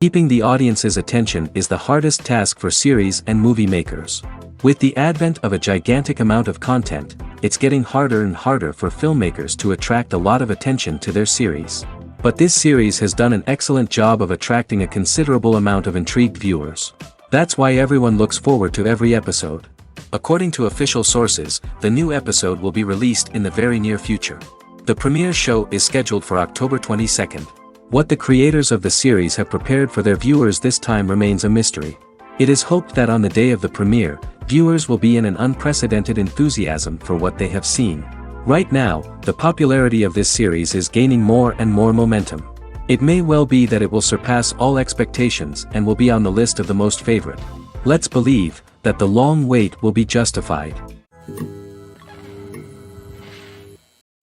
Keeping the audience's attention is the hardest task for series and movie makers. With the advent of a gigantic amount of content, it's getting harder and harder for filmmakers to attract a lot of attention to their series. But this series has done an excellent job of attracting a considerable amount of intrigued viewers. That's why everyone looks forward to every episode. According to official sources, the new episode will be released in the very near future. The premiere show is scheduled for October 22nd. What the creators of the series have prepared for their viewers this time remains a mystery. It is hoped that on the day of the premiere, viewers will be in an unprecedented enthusiasm for what they have seen. Right now, the popularity of this series is gaining more and more momentum. It may well be that it will surpass all expectations and will be on the list of the most favorite. Let's believe that the long wait will be justified.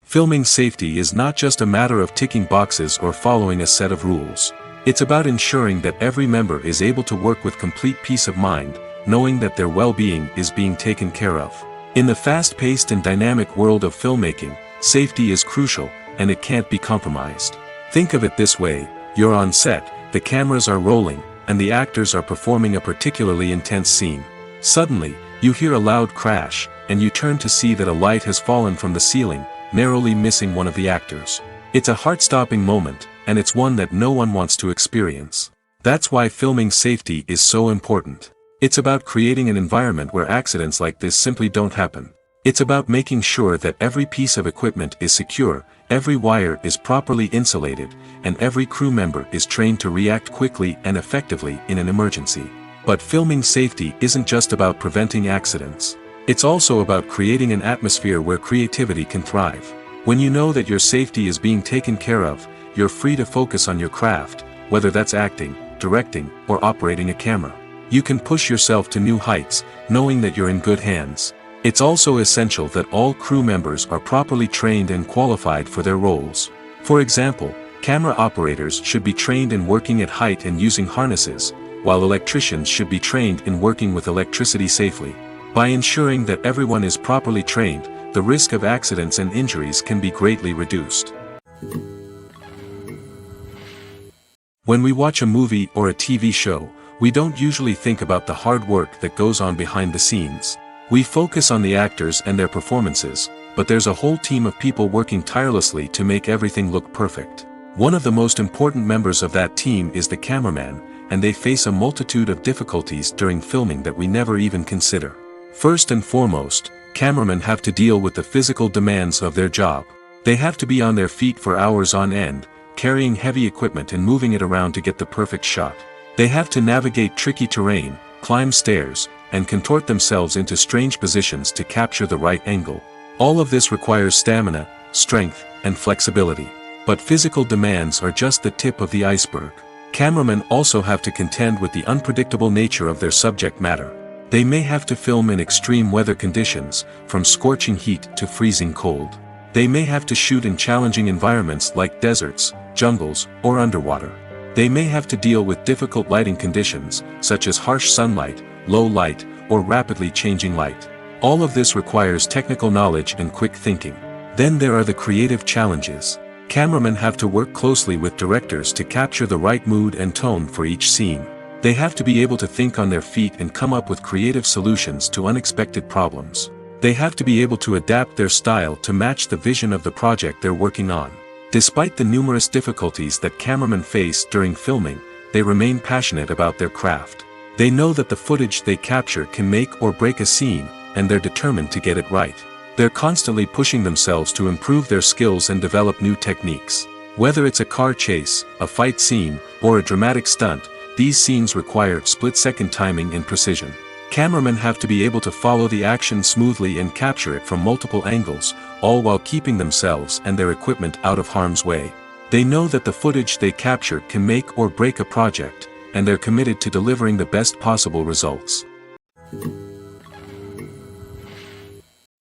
Filming safety is not just a matter of ticking boxes or following a set of rules. It's about ensuring that every member is able to work with complete peace of mind, knowing that their well-being is being taken care of. In the fast-paced and dynamic world of filmmaking, safety is crucial, and it can't be compromised. Think of it this way: you're on set, the cameras are rolling, and the actors are performing a particularly intense scene. Suddenly, you hear a loud crash, and you turn to see that a light has fallen from the ceiling, narrowly missing one of the actors. It's a heart-stopping moment, and it's one that no one wants to experience. That's why filming safety is so important. It's about creating an environment where accidents like this simply don't happen. It's about making sure that every piece of equipment is secure, every wire is properly insulated, and every crew member is trained to react quickly and effectively in an emergency. But filming safety isn't just about preventing accidents. It's also about creating an atmosphere where creativity can thrive. When you know that your safety is being taken care of, you're free to focus on your craft, whether that's acting, directing, or operating a camera. You can push yourself to new heights, knowing that you're in good hands. It's also essential that all crew members are properly trained and qualified for their roles. For example, camera operators should be trained in working at height and using harnesses, while electricians should be trained in working with electricity safely. By ensuring that everyone is properly trained, the risk of accidents and injuries can be greatly reduced. When we watch a movie or a TV show, we don't usually think about the hard work that goes on behind the scenes. We focus on the actors and their performances, but there's a whole team of people working tirelessly to make everything look perfect. One of the most important members of that team is the cameraman, and they face a multitude of difficulties during filming that we never even consider. First and foremost, cameramen have to deal with the physical demands of their job. They have to be on their feet for hours on end, carrying heavy equipment and moving it around to get the perfect shot. They have to navigate tricky terrain, climb stairs, and contort themselves into strange positions to capture the right angle. All of this requires stamina, strength, and flexibility. But physical demands are just the tip of the iceberg. Cameramen also have to contend with the unpredictable nature of their subject matter. They may have to film in extreme weather conditions, from scorching heat to freezing cold. They may have to shoot in challenging environments like deserts, jungles, or underwater. They may have to deal with difficult lighting conditions, such as harsh sunlight, low light, or rapidly changing light. All of this requires technical knowledge and quick thinking. Then there are the creative challenges. Cameramen have to work closely with directors to capture the right mood and tone for each scene. They have to be able to think on their feet and come up with creative solutions to unexpected problems. They have to be able to adapt their style to match the vision of the project they're working on. Despite the numerous difficulties that cameramen face during filming, they remain passionate about their craft. They know that the footage they capture can make or break a scene, and they're determined to get it right. They're constantly pushing themselves to improve their skills and develop new techniques. Whether it's a car chase, a fight scene, or a dramatic stunt, these scenes require split-second timing and precision. Cameramen have to be able to follow the action smoothly and capture it from multiple angles, all while keeping themselves and their equipment out of harm's way. They know that the footage they capture can make or break a project, and they're committed to delivering the best possible results.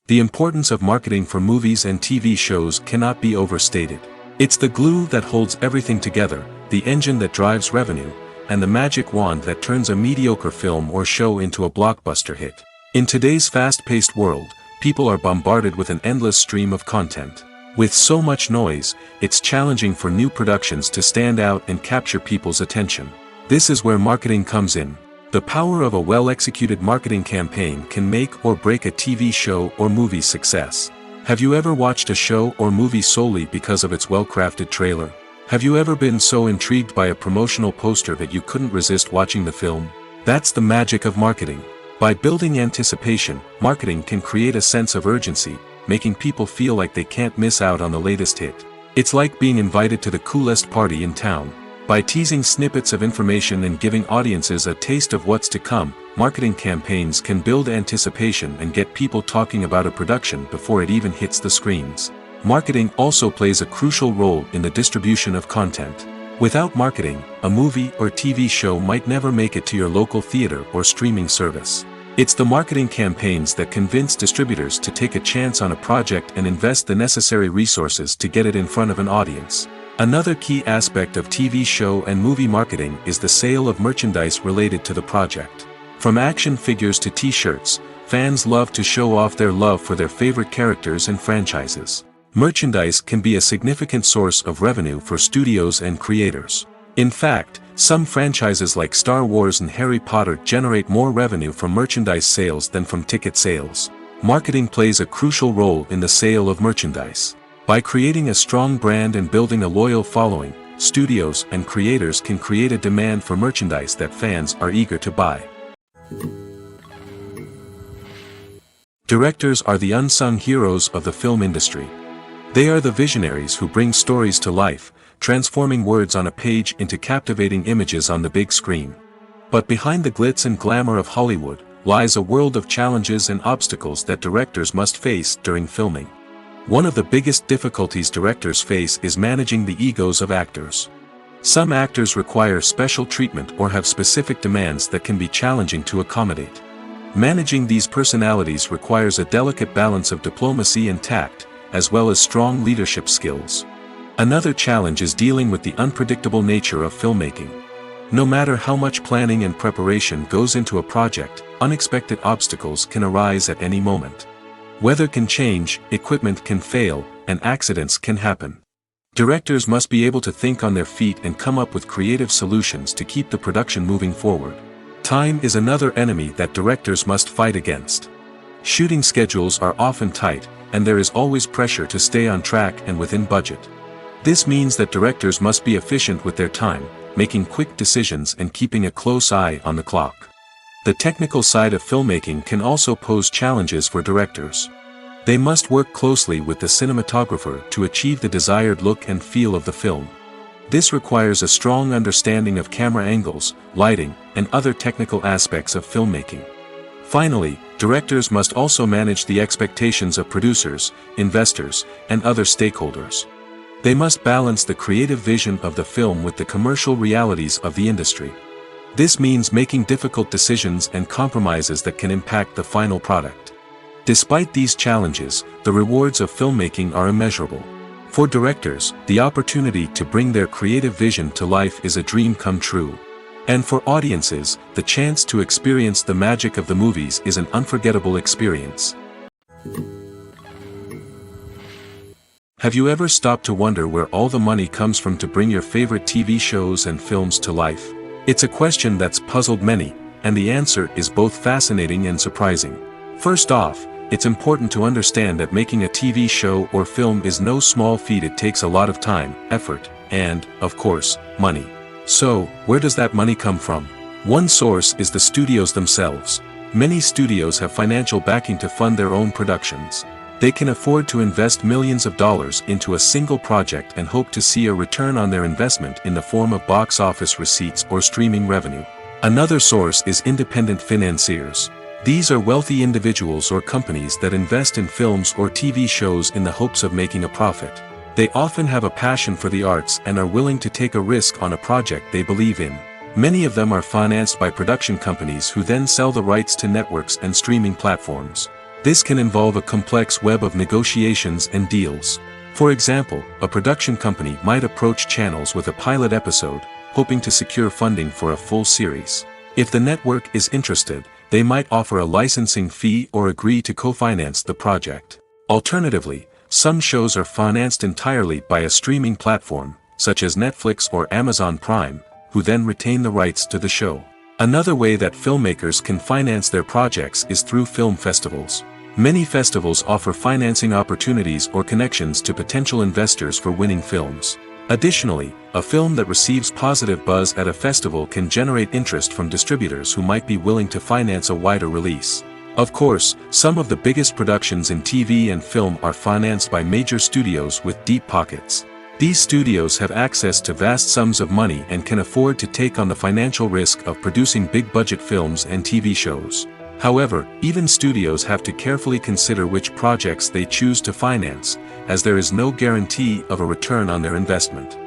The importance of marketing for movies and TV shows cannot be overstated. It's the glue that holds everything together, the engine that drives revenue, and the magic wand that turns a mediocre film or show into a blockbuster hit. In today's fast-paced world, people are bombarded with an endless stream of content. With so much noise, it's challenging for new productions to stand out and capture people's attention. This is where marketing comes in. The power of a well-executed marketing campaign can make or break a TV show or movie's success. Have you ever watched a show or movie solely because of its well-crafted trailer? Have you ever been so intrigued by a promotional poster that you couldn't resist watching the film? That's the magic of marketing. By building anticipation, marketing can create a sense of urgency, making people feel like they can't miss out on the latest hit. It's like being invited to the coolest party in town. By teasing snippets of information and giving audiences a taste of what's to come, marketing campaigns can build anticipation and get people talking about a production before it even hits the screens. Marketing also plays a crucial role in the distribution of content. Without marketing, a movie or TV show might never make it to your local theater or streaming service. It's the marketing campaigns that convince distributors to take a chance on a project and invest the necessary resources to get it in front of an audience. Another key aspect of TV show and movie marketing is the sale of merchandise related to the project. From action figures to t-shirts, fans love to show off their love for their favorite characters and franchises. Merchandise can be a significant source of revenue for studios and creators. In fact, some franchises like Star Wars and Harry Potter generate more revenue from merchandise sales than from ticket sales. Marketing plays a crucial role in the sale of merchandise. By creating a strong brand and building a loyal following, studios and creators can create a demand for merchandise that fans are eager to buy. Directors are the unsung heroes of the film industry. They are the visionaries who bring stories to life, transforming words on a page into captivating images on the big screen. But behind the glitz and glamour of Hollywood, lies a world of challenges and obstacles that directors must face during filming. One of the biggest difficulties directors face is managing the egos of actors. Some actors require special treatment or have specific demands that can be challenging to accommodate. Managing these personalities requires a delicate balance of diplomacy and tact, as well as strong leadership skills. Another challenge is dealing with the unpredictable nature of filmmaking. No matter how much planning and preparation goes into a project, unexpected obstacles can arise at any moment. Weather can change, equipment can fail, and accidents can happen. Directors must be able to think on their feet and come up with creative solutions to keep the production moving forward. Time is another enemy that directors must fight against. Shooting schedules are often tight, and there is always pressure to stay on track and within budget. This means that directors must be efficient with their time, making quick decisions and keeping a close eye on the clock. The technical side of filmmaking can also pose challenges for directors. They must work closely with the cinematographer to achieve the desired look and feel of the film. This requires a strong understanding of camera angles, lighting, and other technical aspects of filmmaking. Finally, directors must also manage the expectations of producers, investors, and other stakeholders. They must balance the creative vision of the film with the commercial realities of the industry. This means making difficult decisions and compromises that can impact the final product. Despite these challenges, the rewards of filmmaking are immeasurable. For directors, the opportunity to bring their creative vision to life is a dream come true. And for audiences, the chance to experience the magic of the movies is an unforgettable experience. Have you ever stopped to wonder where all the money comes from to bring your favorite TV shows and films to life? It's a question that's puzzled many, and the answer is both fascinating and surprising. First off, it's important to understand that making a TV show or film is no small feat. It takes a lot of time, effort, and, of course, money. So, where does that money come from? One source is the studios themselves. Many studios have financial backing to fund their own productions. They can afford to invest millions of dollars into a single project and hope to see a return on their investment in the form of box office receipts or streaming revenue. Another source is independent financiers. These are wealthy individuals or companies that invest in films or TV shows in the hopes of making a profit. They often have a passion for the arts and are willing to take a risk on a project they believe in. Many of them are financed by production companies who then sell the rights to networks and streaming platforms. This can involve a complex web of negotiations and deals. For example, a production company might approach channels with a pilot episode, hoping to secure funding for a full series. If the network is interested, they might offer a licensing fee or agree to co-finance the project. Alternatively, some shows are financed entirely by a streaming platform, such as Netflix or Amazon Prime, who then retain the rights to the show. Another way that filmmakers can finance their projects is through film festivals. Many festivals offer financing opportunities or connections to potential investors for winning films. Additionally, a film that receives positive buzz at a festival can generate interest from distributors who might be willing to finance a wider release. Of course, some of the biggest productions in TV and film are financed by major studios with deep pockets. These studios have access to vast sums of money and can afford to take on the financial risk of producing big-budget films and TV shows. However, even studios have to carefully consider which projects they choose to finance, as there is no guarantee of a return on their investment.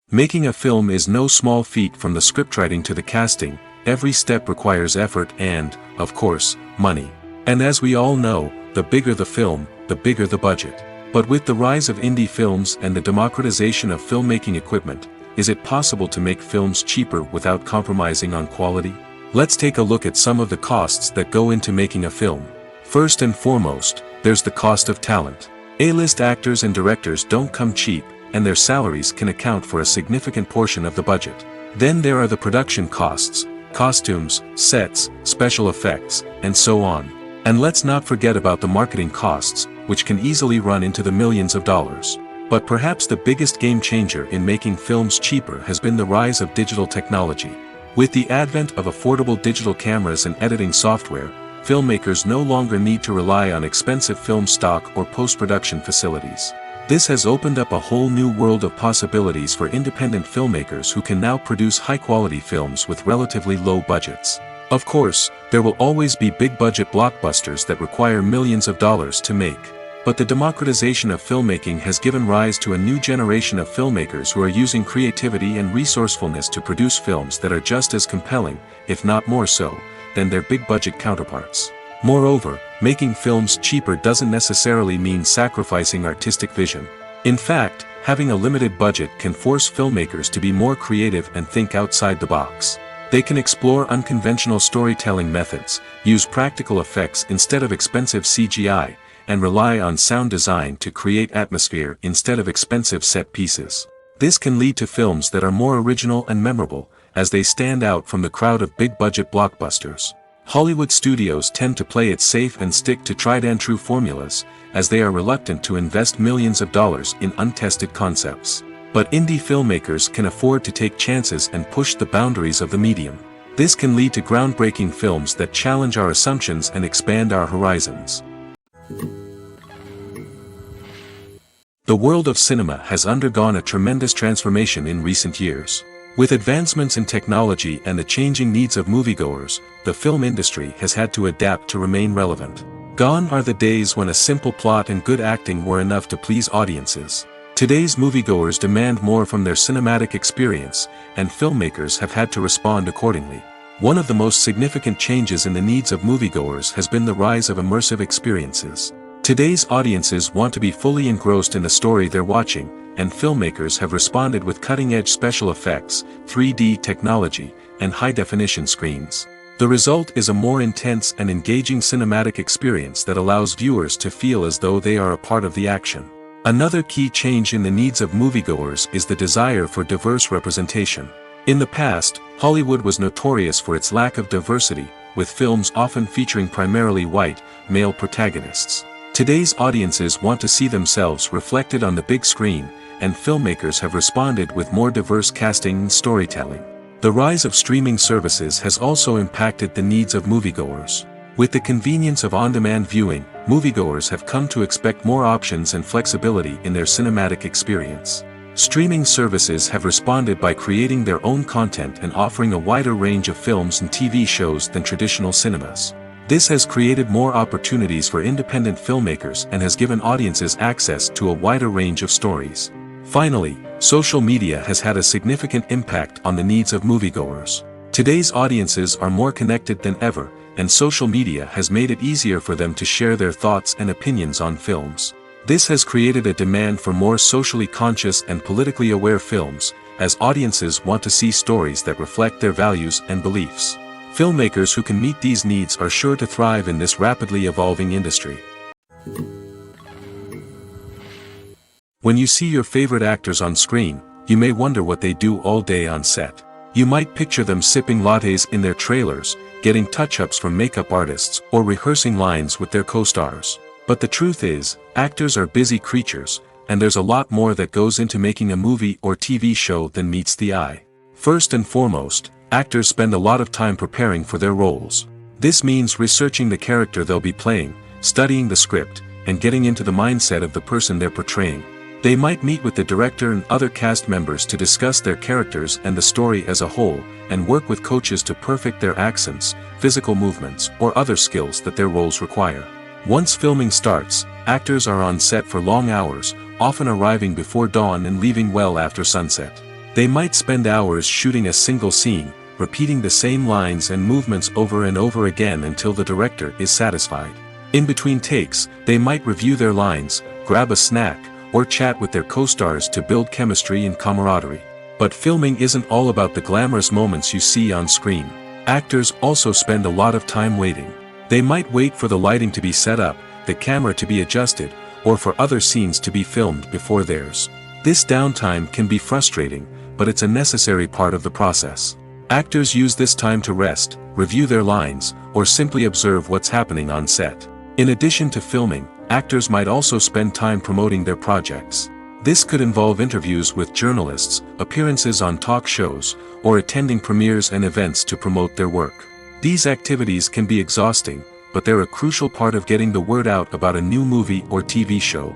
Making a film is no small feat. From the scriptwriting to the casting, every step requires effort and, of course, money. And as we all know, the bigger the film, the bigger the budget. But with the rise of indie films and the democratization of filmmaking equipment, is it possible to make films cheaper without compromising on quality? Let's take a look at some of the costs that go into making a film. First and foremost, there's the cost of talent. A-list actors and directors don't come cheap, and their salaries can account for a significant portion of the budget. Then there are the production costs, costumes, sets, special effects, and so on. And let's not forget about the marketing costs, which can easily run into the millions of dollars. But perhaps the biggest game changer in making films cheaper has been the rise of digital technology. With the advent of affordable digital cameras and editing software, filmmakers no longer need to rely on expensive film stock or post-production facilities. This has opened up a whole new world of possibilities for independent filmmakers who can now produce high-quality films with relatively low budgets. Of course, there will always be big-budget blockbusters that require millions of dollars to make. But the democratization of filmmaking has given rise to a new generation of filmmakers who are using creativity and resourcefulness to produce films that are just as compelling, if not more so, than their big-budget counterparts. Moreover, making films cheaper doesn't necessarily mean sacrificing artistic vision. In fact, having a limited budget can force filmmakers to be more creative and think outside the box. They can explore unconventional storytelling methods, use practical effects instead of expensive CGI, and rely on sound design to create atmosphere instead of expensive set pieces. This can lead to films that are more original and memorable, as they stand out from the crowd of big-budget blockbusters. Hollywood studios tend to play it safe and stick to tried-and-true formulas, as they are reluctant to invest millions of dollars in untested concepts. But indie filmmakers can afford to take chances and push the boundaries of the medium. This can lead to groundbreaking films that challenge our assumptions and expand our horizons. The world of cinema has undergone a tremendous transformation in recent years. With advancements in technology and the changing needs of moviegoers, the film industry has had to adapt to remain relevant. Gone are the days when a simple plot and good acting were enough to please audiences. Today's moviegoers demand more from their cinematic experience, and filmmakers have had to respond accordingly. One of the most significant changes in the needs of moviegoers has been the rise of immersive experiences. Today's audiences want to be fully engrossed in the story they're watching, and filmmakers have responded with cutting-edge special effects, 3D technology, and high-definition screens. The result is a more intense and engaging cinematic experience that allows viewers to feel as though they are a part of the action. Another key change in the needs of moviegoers is the desire for diverse representation. In the past, Hollywood was notorious for its lack of diversity, with films often featuring primarily white, male protagonists. Today's audiences want to see themselves reflected on the big screen, and filmmakers have responded with more diverse casting and storytelling. The rise of streaming services has also impacted the needs of moviegoers. With the convenience of on-demand viewing, moviegoers have come to expect more options and flexibility in their cinematic experience. Streaming services have responded by creating their own content and offering a wider range of films and TV shows than traditional cinemas. This has created more opportunities for independent filmmakers and has given audiences access to a wider range of stories. Finally, social media has had a significant impact on the needs of moviegoers. Today's audiences are more connected than ever, and social media has made it easier for them to share their thoughts and opinions on films. This has created a demand for more socially conscious and politically aware films, as audiences want to see stories that reflect their values and beliefs. Filmmakers who can meet these needs are sure to thrive in this rapidly evolving industry. When you see your favorite actors on screen, you may wonder what they do all day on set. You might picture them sipping lattes in their trailers, getting touch-ups from makeup artists, or rehearsing lines with their co-stars. But the truth is, actors are busy creatures, and there's a lot more that goes into making a movie or TV show than meets the eye. First and foremost, actors spend a lot of time preparing for their roles. This means researching the character they'll be playing, studying the script, and getting into the mindset of the person they're portraying. They might meet with the director and other cast members to discuss their characters and the story as a whole, and work with coaches to perfect their accents, physical movements, or other skills that their roles require. Once filming starts, actors are on set for long hours, often arriving before dawn and leaving well after sunset. They might spend hours shooting a single scene, repeating the same lines and movements over and over again until the director is satisfied. In between takes, they might review their lines, grab a snack, or chat with their co-stars to build chemistry and camaraderie. But filming isn't all about the glamorous moments you see on screen. Actors also spend a lot of time waiting. They might wait for the lighting to be set up, the camera to be adjusted, or for other scenes to be filmed before theirs. This downtime can be frustrating, but it's a necessary part of the process. Actors use this time to rest, review their lines, or simply observe what's happening on set. In addition to filming, actors might also spend time promoting their projects. This could involve interviews with journalists, appearances on talk shows, or attending premieres and events to promote their work. These activities can be exhausting, but they're a crucial part of getting the word out about a new movie or TV show.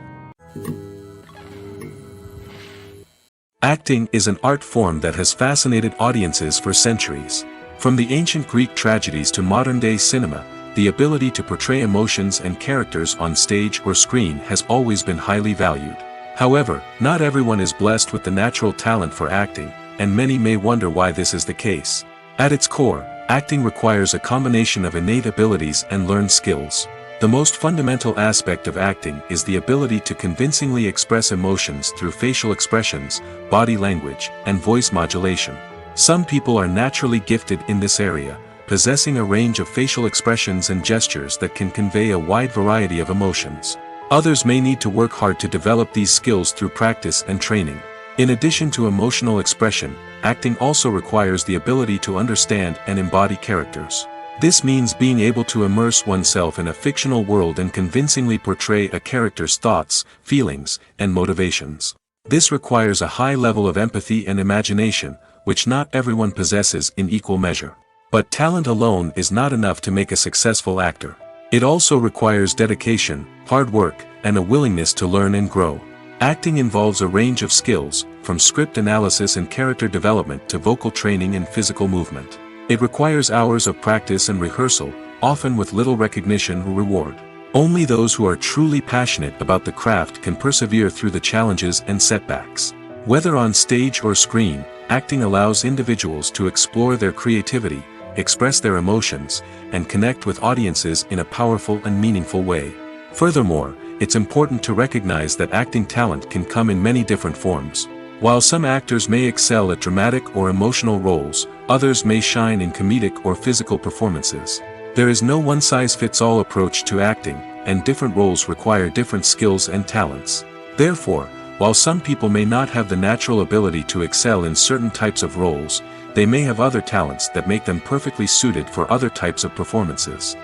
Acting is an art form that has fascinated audiences for centuries. From the ancient Greek tragedies to modern-day cinema, the ability to portray emotions and characters on stage or screen has always been highly valued. However, not everyone is blessed with the natural talent for acting, and many may wonder why this is the case. At its core, acting requires a combination of innate abilities and learned skills. The most fundamental aspect of acting is the ability to convincingly express emotions through facial expressions, body language, and voice modulation. Some people are naturally gifted in this area, possessing a range of facial expressions and gestures that can convey a wide variety of emotions. Others may need to work hard to develop these skills through practice and training. In addition to emotional expression, acting also requires the ability to understand and embody characters. This means being able to immerse oneself in a fictional world and convincingly portray a character's thoughts, feelings, and motivations. This requires a high level of empathy and imagination, which not everyone possesses in equal measure. But talent alone is not enough to make a successful actor. It also requires dedication, hard work, and a willingness to learn and grow. Acting involves a range of skills, from script analysis and character development to vocal training and physical movement. It requires hours of practice and rehearsal, often with little recognition or reward. Only those who are truly passionate about the craft can persevere through the challenges and setbacks. Whether on stage or screen, acting allows individuals to explore their creativity, express their emotions, and connect with audiences in a powerful and meaningful way. Furthermore, it's important to recognize that acting talent can come in many different forms. While some actors may excel at dramatic or emotional roles, others may shine in comedic or physical performances. There is no one-size-fits-all approach to acting, and different roles require different skills and talents. Therefore, while some people may not have the natural ability to excel in certain types of roles, they may have other talents that make them perfectly suited for other types of performances.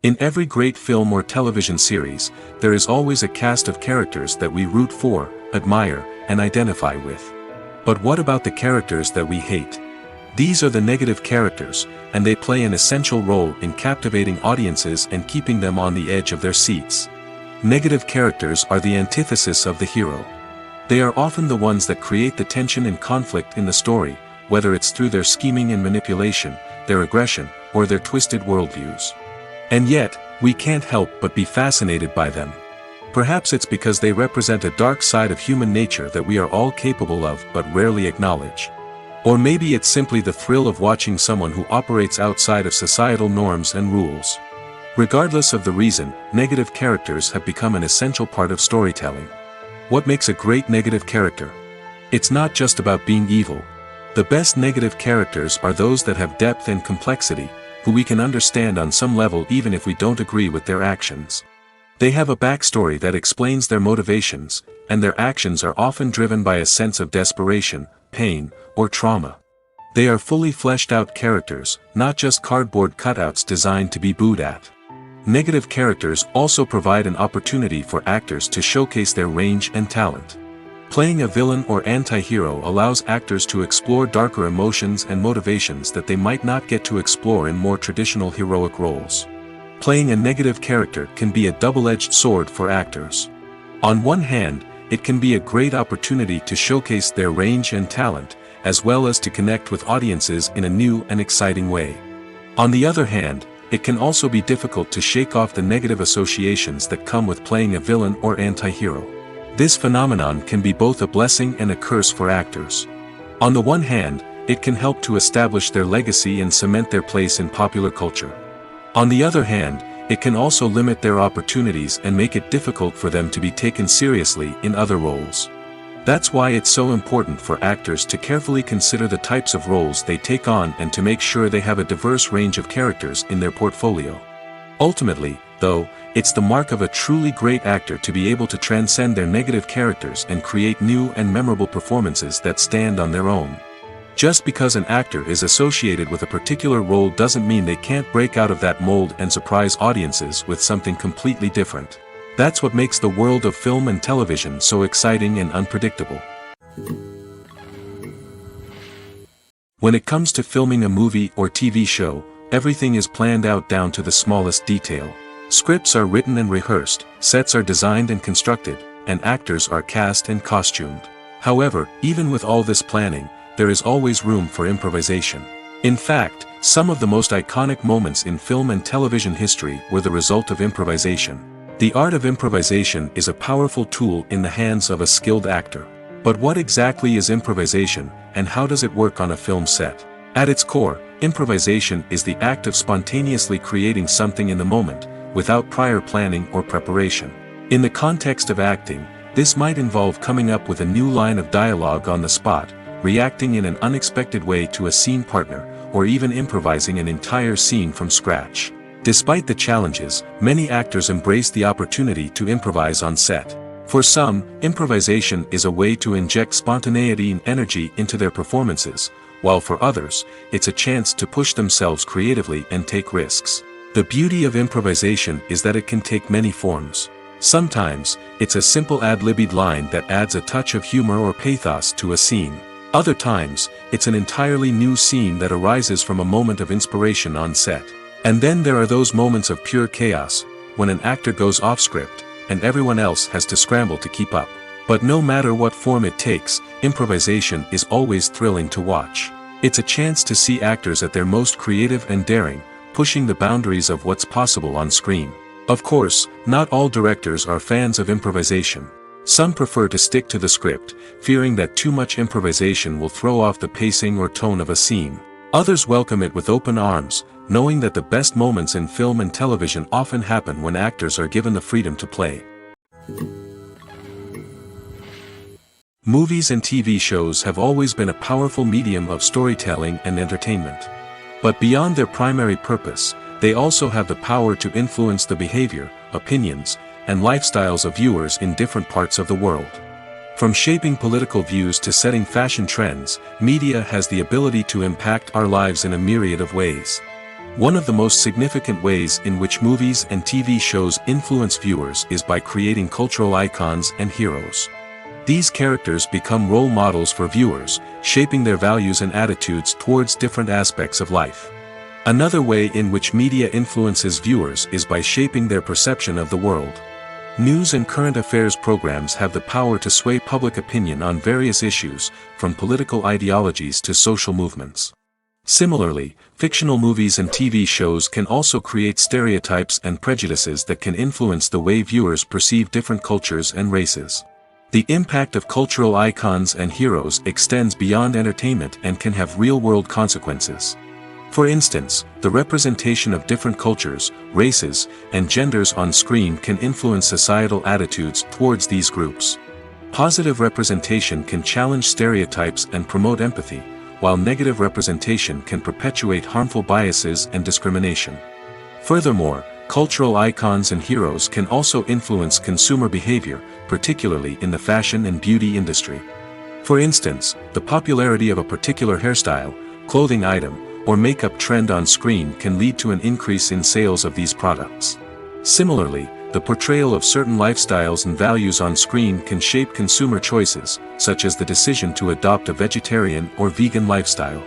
In every great film or television series, there is always a cast of characters that we root for, admire, and identify with. But what about the characters that we hate? These are the negative characters, and they play an essential role in captivating audiences and keeping them on the edge of their seats. Negative characters are the antithesis of the hero. They are often the ones that create the tension and conflict in the story, whether it's through their scheming and manipulation, their aggression, or their twisted worldviews. And yet, we can't help but be fascinated by them. Perhaps it's because they represent a dark side of human nature that we are all capable of but rarely acknowledge. Or maybe it's simply the thrill of watching someone who operates outside of societal norms and rules. Regardless of the reason, negative characters have become an essential part of storytelling. What makes a great negative character? It's not just about being evil. The best negative characters are those that have depth and complexity, who we can understand on some level even if we don't agree with their actions. They have a backstory that explains their motivations, and their actions are often driven by a sense of desperation, pain, or trauma. They are fully fleshed out characters, not just cardboard cutouts designed to be booed at. Negative characters also provide an opportunity for actors to showcase their range and talent. Playing a villain or anti-hero allows actors to explore darker emotions and motivations that they might not get to explore in more traditional heroic roles. Playing a negative character can be a double-edged sword for actors. On one hand, it can be a great opportunity to showcase their range and talent, as well as to connect with audiences in a new and exciting way. On the other hand, it can also be difficult to shake off the negative associations that come with playing a villain or anti-hero. This phenomenon can be both a blessing and a curse for actors. On the one hand, it can help to establish their legacy and cement their place in popular culture. On the other hand, it can also limit their opportunities and make it difficult for them to be taken seriously in other roles. That's why it's so important for actors to carefully consider the types of roles they take on and to make sure they have a diverse range of characters in their portfolio. Ultimately, though, it's the mark of a truly great actor to be able to transcend their negative characters and create new and memorable performances that stand on their own. Just because an actor is associated with a particular role doesn't mean they can't break out of that mold and surprise audiences with something completely different. That's what makes the world of film and television so exciting and unpredictable. When it comes to filming a movie or TV show, everything is planned out down to the smallest detail. Scripts are written and rehearsed, sets are designed and constructed, and actors are cast and costumed. However, even with all this planning, there is always room for improvisation. In fact, some of the most iconic moments in film and television history were the result of improvisation. The art of improvisation is a powerful tool in the hands of a skilled actor. But what exactly is improvisation, and how does it work on a film set? At its core, improvisation is the act of spontaneously creating something in the moment, without prior planning or preparation. In the context of acting, this might involve coming up with a new line of dialogue on the spot, reacting in an unexpected way to a scene partner, or even improvising an entire scene from scratch. Despite the challenges, many actors embrace the opportunity to improvise on set. For some, improvisation is a way to inject spontaneity and energy into their performances, while for others, it's a chance to push themselves creatively and take risks. The beauty of improvisation is that it can take many forms. Sometimes, it's a simple ad-libbed line that adds a touch of humor or pathos to a scene. Other times, it's an entirely new scene that arises from a moment of inspiration on set. And then there are those moments of pure chaos, when an actor goes off script, and everyone else has to scramble to keep up. But no matter what form it takes, improvisation is always thrilling to watch. It's a chance to see actors at their most creative and daring, pushing the boundaries of what's possible on screen. Of course, not all directors are fans of improvisation. Some prefer to stick to the script, fearing that too much improvisation will throw off the pacing or tone of a scene. Others welcome it with open arms, knowing that the best moments in film and television often happen when actors are given the freedom to play. Movies and TV shows have always been a powerful medium of storytelling and entertainment. But beyond their primary purpose, they also have the power to influence the behavior, opinions, and lifestyles of viewers in different parts of the world. From shaping political views to setting fashion trends, media has the ability to impact our lives in a myriad of ways. One of the most significant ways in which movies and TV shows influence viewers is by creating cultural icons and heroes. These characters become role models for viewers, shaping their values and attitudes towards different aspects of life. Another way in which media influences viewers is by shaping their perception of the world. News and current affairs programs have the power to sway public opinion on various issues, from political ideologies to social movements. Similarly, fictional movies and TV shows can also create stereotypes and prejudices that can influence the way viewers perceive different cultures and races. The impact of cultural icons and heroes extends beyond entertainment and can have real-world consequences. For instance, the representation of different cultures, races, and genders on screen can influence societal attitudes towards these groups. Positive representation can challenge stereotypes and promote empathy, while negative representation can perpetuate harmful biases and discrimination. Furthermore, Cultural icons and heroes can also influence consumer behavior, particularly in the fashion and beauty industry. For instance, the popularity of a particular hairstyle, clothing item, or makeup trend on screen can lead to an increase in sales of these products. Similarly, the portrayal of certain lifestyles and values on screen can shape consumer choices, such as the decision to adopt a vegetarian or vegan lifestyle.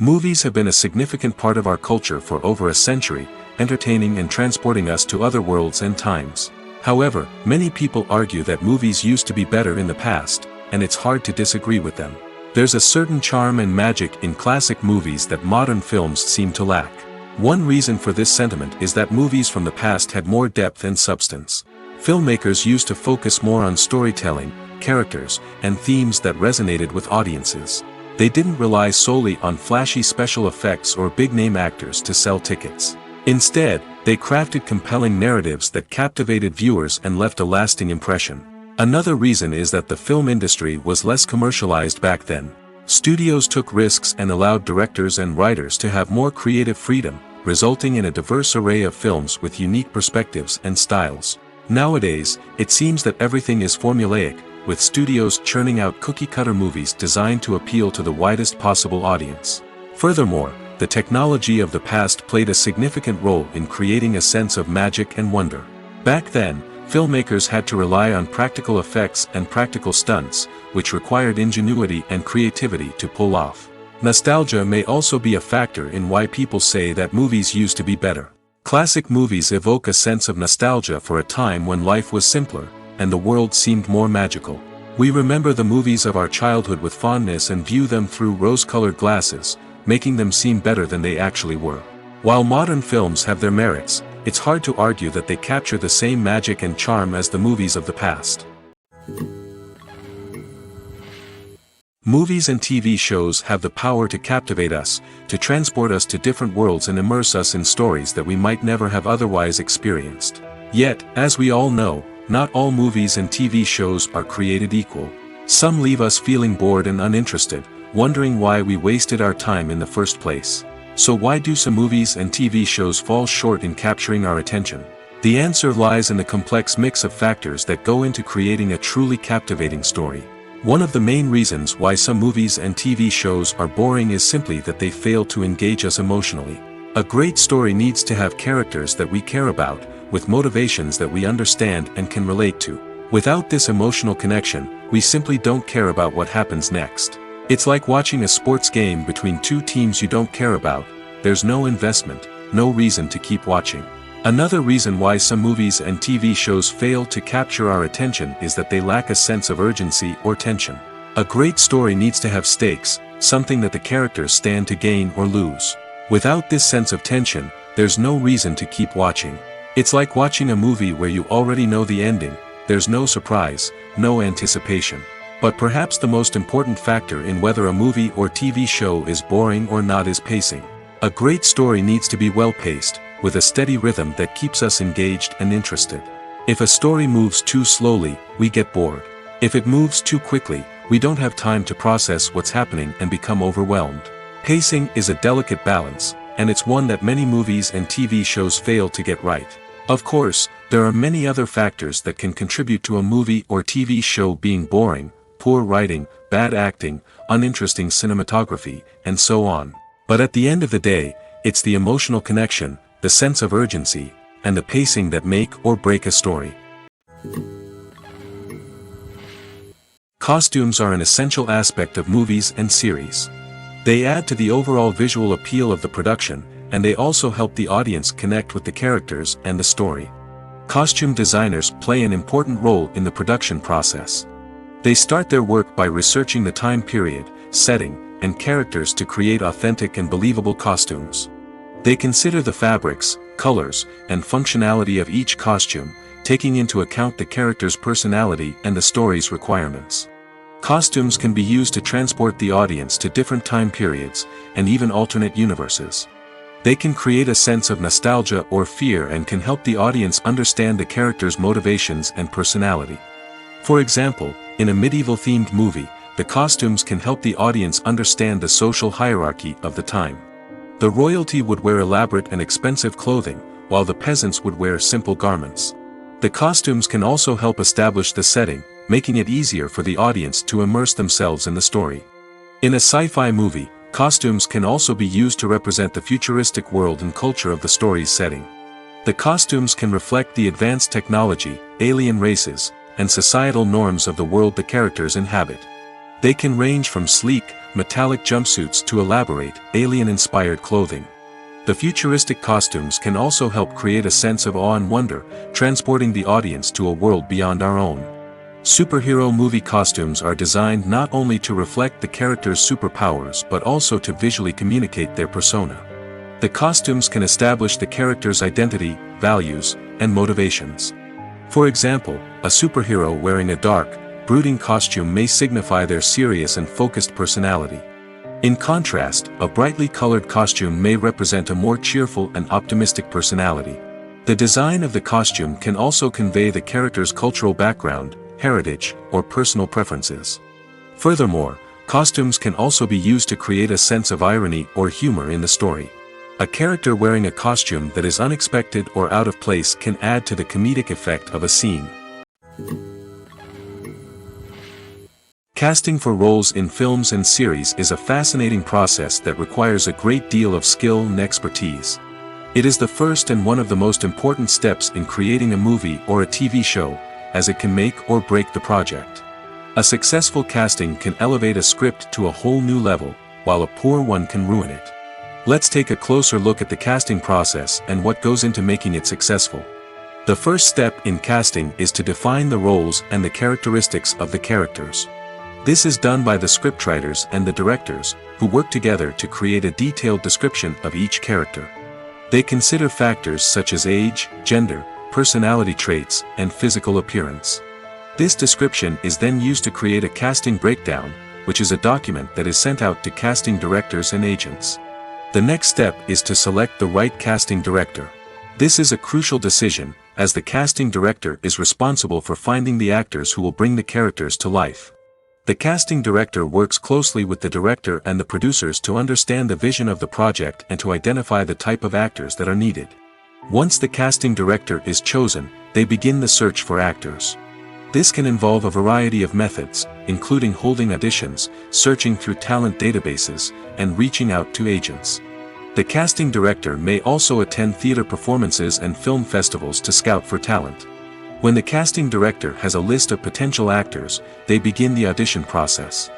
Movies have been a significant part of our culture for over a century, entertaining and transporting us to other worlds and times. However, many people argue that movies used to be better in the past, and it's hard to disagree with them. There's a certain charm and magic in classic movies that modern films seem to lack. One reason for this sentiment is that movies from the past had more depth and substance. Filmmakers used to focus more on storytelling, characters, and themes that resonated with audiences. They didn't rely solely on flashy special effects or big-name actors to sell tickets. Instead, they crafted compelling narratives that captivated viewers and left a lasting impression. Another reason is that the film industry was less commercialized back then. Studios took risks and allowed directors and writers to have more creative freedom, resulting in a diverse array of films with unique perspectives and styles. Nowadays, it seems that everything is formulaic, with studios churning out cookie-cutter movies designed to appeal to the widest possible audience. Furthermore, the technology of the past played a significant role in creating a sense of magic and wonder. Back then, filmmakers had to rely on practical effects and practical stunts, which required ingenuity and creativity to pull off. Nostalgia may also be a factor in why people say that movies used to be better. Classic movies evoke a sense of nostalgia for a time when life was simpler, and the world seemed more magical. We remember the movies of our childhood with fondness and view them through rose-colored glasses, making them seem better than they actually were. While modern films have their merits, it's hard to argue that they capture the same magic and charm as the movies of the past. Movies and TV shows have the power to captivate us, to transport us to different worlds and immerse us in stories that we might never have otherwise experienced. Yet, as we all know, not all movies and TV shows are created equal. Some leave us feeling bored and uninterested, wondering why we wasted our time in the first place. So why do some movies and TV shows fall short in capturing our attention? The answer lies in the complex mix of factors that go into creating a truly captivating story. One of the main reasons why some movies and TV shows are boring is simply that they fail to engage us emotionally. A great story needs to have characters that we care about, with motivations that we understand and can relate to. Without this emotional connection, we simply don't care about what happens next. It's like watching a sports game between two teams you don't care about. There's no investment, no reason to keep watching. Another reason why some movies and TV shows fail to capture our attention is that they lack a sense of urgency or tension. A great story needs to have stakes, something that the characters stand to gain or lose. Without this sense of tension, there's no reason to keep watching. It's like watching a movie where you already know the ending. There's no surprise, no anticipation. But perhaps the most important factor in whether a movie or TV show is boring or not is pacing. A great story needs to be well-paced, with a steady rhythm that keeps us engaged and interested. If a story moves too slowly, we get bored. If it moves too quickly, we don't have time to process what's happening and become overwhelmed. Pacing is a delicate balance, and it's one that many movies and TV shows fail to get right. Of course, there are many other factors that can contribute to a movie or TV show being boring: poor writing, bad acting, uninteresting cinematography, and so on. But at the end of the day, it's the emotional connection, the sense of urgency, and the pacing that make or break a story. Costumes are an essential aspect of movies and series. They add to the overall visual appeal of the production, and they also help the audience connect with the characters and the story. Costume designers play an important role in the production process. They start their work by researching the time period, setting, and characters to create authentic and believable costumes. They consider the fabrics, colors, and functionality of each costume, taking into account the character's personality and the story's requirements. Costumes can be used to transport the audience to different time periods, and even alternate universes. They can create a sense of nostalgia or fear and can help the audience understand the character's motivations and personality. For example, in a medieval-themed movie, the costumes can help the audience understand the social hierarchy of the time. The royalty would wear elaborate and expensive clothing, while the peasants would wear simple garments. The costumes can also help establish the setting, making it easier for the audience to immerse themselves in the story. In a sci-fi movie, costumes can also be used to represent the futuristic world and culture of the story's setting. The costumes can reflect the advanced technology, alien races, and societal norms of the world the characters inhabit. They can range from sleek, metallic jumpsuits to elaborate, alien-inspired clothing. The futuristic costumes can also help create a sense of awe and wonder, transporting the audience to a world beyond our own. Superhero movie costumes are designed not only to reflect the character's superpowers but also to visually communicate their persona. The costumes can establish the character's identity, values, and motivations. For example, a superhero wearing a dark, brooding costume may signify their serious and focused personality. In contrast, a brightly colored costume may represent a more cheerful and optimistic personality. The design of the costume can also convey the character's cultural background, heritage, or personal preferences. Furthermore, costumes can also be used to create a sense of irony or humor in the story. A character wearing a costume that is unexpected or out of place can add to the comedic effect of a scene. Casting for roles in films and series is a fascinating process that requires a great deal of skill and expertise. It is the first and one of the most important steps in creating a movie or a TV show, as it can make or break the project. A successful casting can elevate a script to a whole new level, while a poor one can ruin it. Let's take a closer look at the casting process and what goes into making it successful. The first step in casting is to define the roles and the characteristics of the characters. This is done by the scriptwriters and the directors, who work together to create a detailed description of each character. They consider factors such as age, gender, personality traits, and physical appearance. This description is then used to create a casting breakdown, which is a document that is sent out to casting directors and agents. The next step is to select the right casting director. This is a crucial decision, as the casting director is responsible for finding the actors who will bring the characters to life. The casting director works closely with the director and the producers to understand the vision of the project and to identify the type of actors that are needed. Once the casting director is chosen, they begin the search for actors. This can involve a variety of methods, including holding auditions, searching through talent databases, and reaching out to agents. The casting director may also attend theater performances and film festivals to scout for talent. When the casting director has a list of potential actors, they begin the audition process.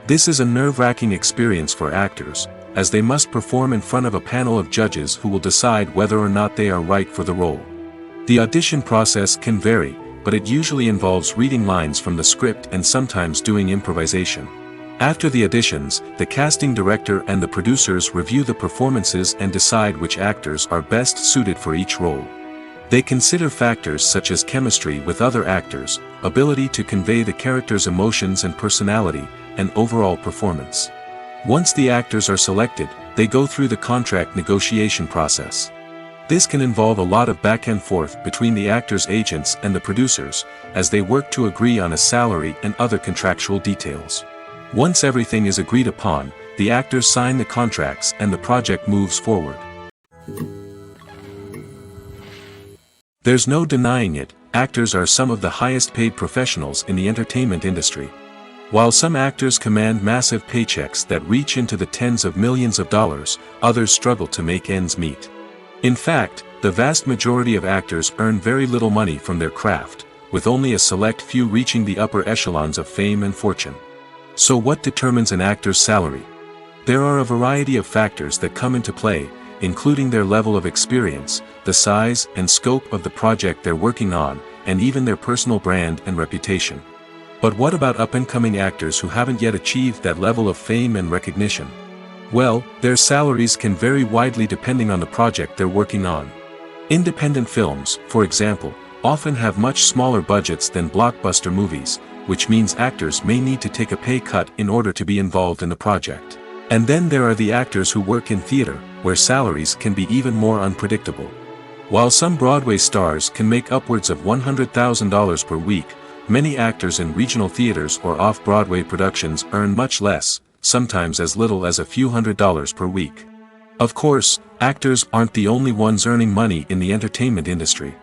This is a nerve-wracking experience for actors, as they must perform in front of a panel of judges who will decide whether or not they are right for the role. The audition process can vary, but it usually involves reading lines from the script and sometimes doing improvisation. After the auditions, the casting director and the producers review the performances and decide which actors are best suited for each role. They consider factors such as chemistry with other actors, ability to convey the character's emotions and personality, and overall performance. Once the actors are selected, they go through the contract negotiation process. This can involve a lot of back and forth between the actors' agents and the producers, as they work to agree on a salary and other contractual details. Once everything is agreed upon, the actors sign the contracts and the project moves forward. There's no denying it, actors are some of the highest paid professionals in the entertainment industry. While some actors command massive paychecks that reach into the tens of millions of dollars, others struggle to make ends meet. In fact, the vast majority of actors earn very little money from their craft, with only a select few reaching the upper echelons of fame and fortune. So what determines an actor's salary? There are a variety of factors that come into play, including their level of experience, the size and scope of the project they're working on, and even their personal brand and reputation. But what about up-and-coming actors who haven't yet achieved that level of fame and recognition? Well, their salaries can vary widely depending on the project they're working on. Independent films, for example, often have much smaller budgets than blockbuster movies, which means actors may need to take a pay cut in order to be involved in the project. And then there are the actors who work in theater, where salaries can be even more unpredictable. While some Broadway stars can make upwards of $100,000 per week, many actors in regional theaters or off-Broadway productions earn much less, sometimes as little as a few $100s per week. Of course, actors aren't the only ones earning money in the entertainment industry.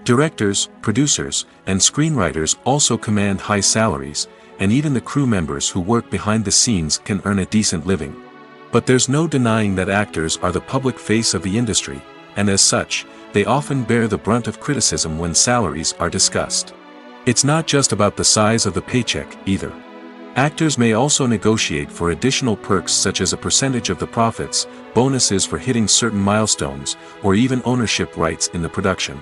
Directors, producers, and screenwriters also command high salaries, and even the crew members who work behind the scenes can earn a decent living. But there's no denying that actors are the public face of the industry, and as such, they often bear the brunt of criticism when salaries are discussed. It's not just about the size of the paycheck, either. Actors may also negotiate for additional perks such as a percentage of the profits, bonuses for hitting certain milestones, or even ownership rights in the production.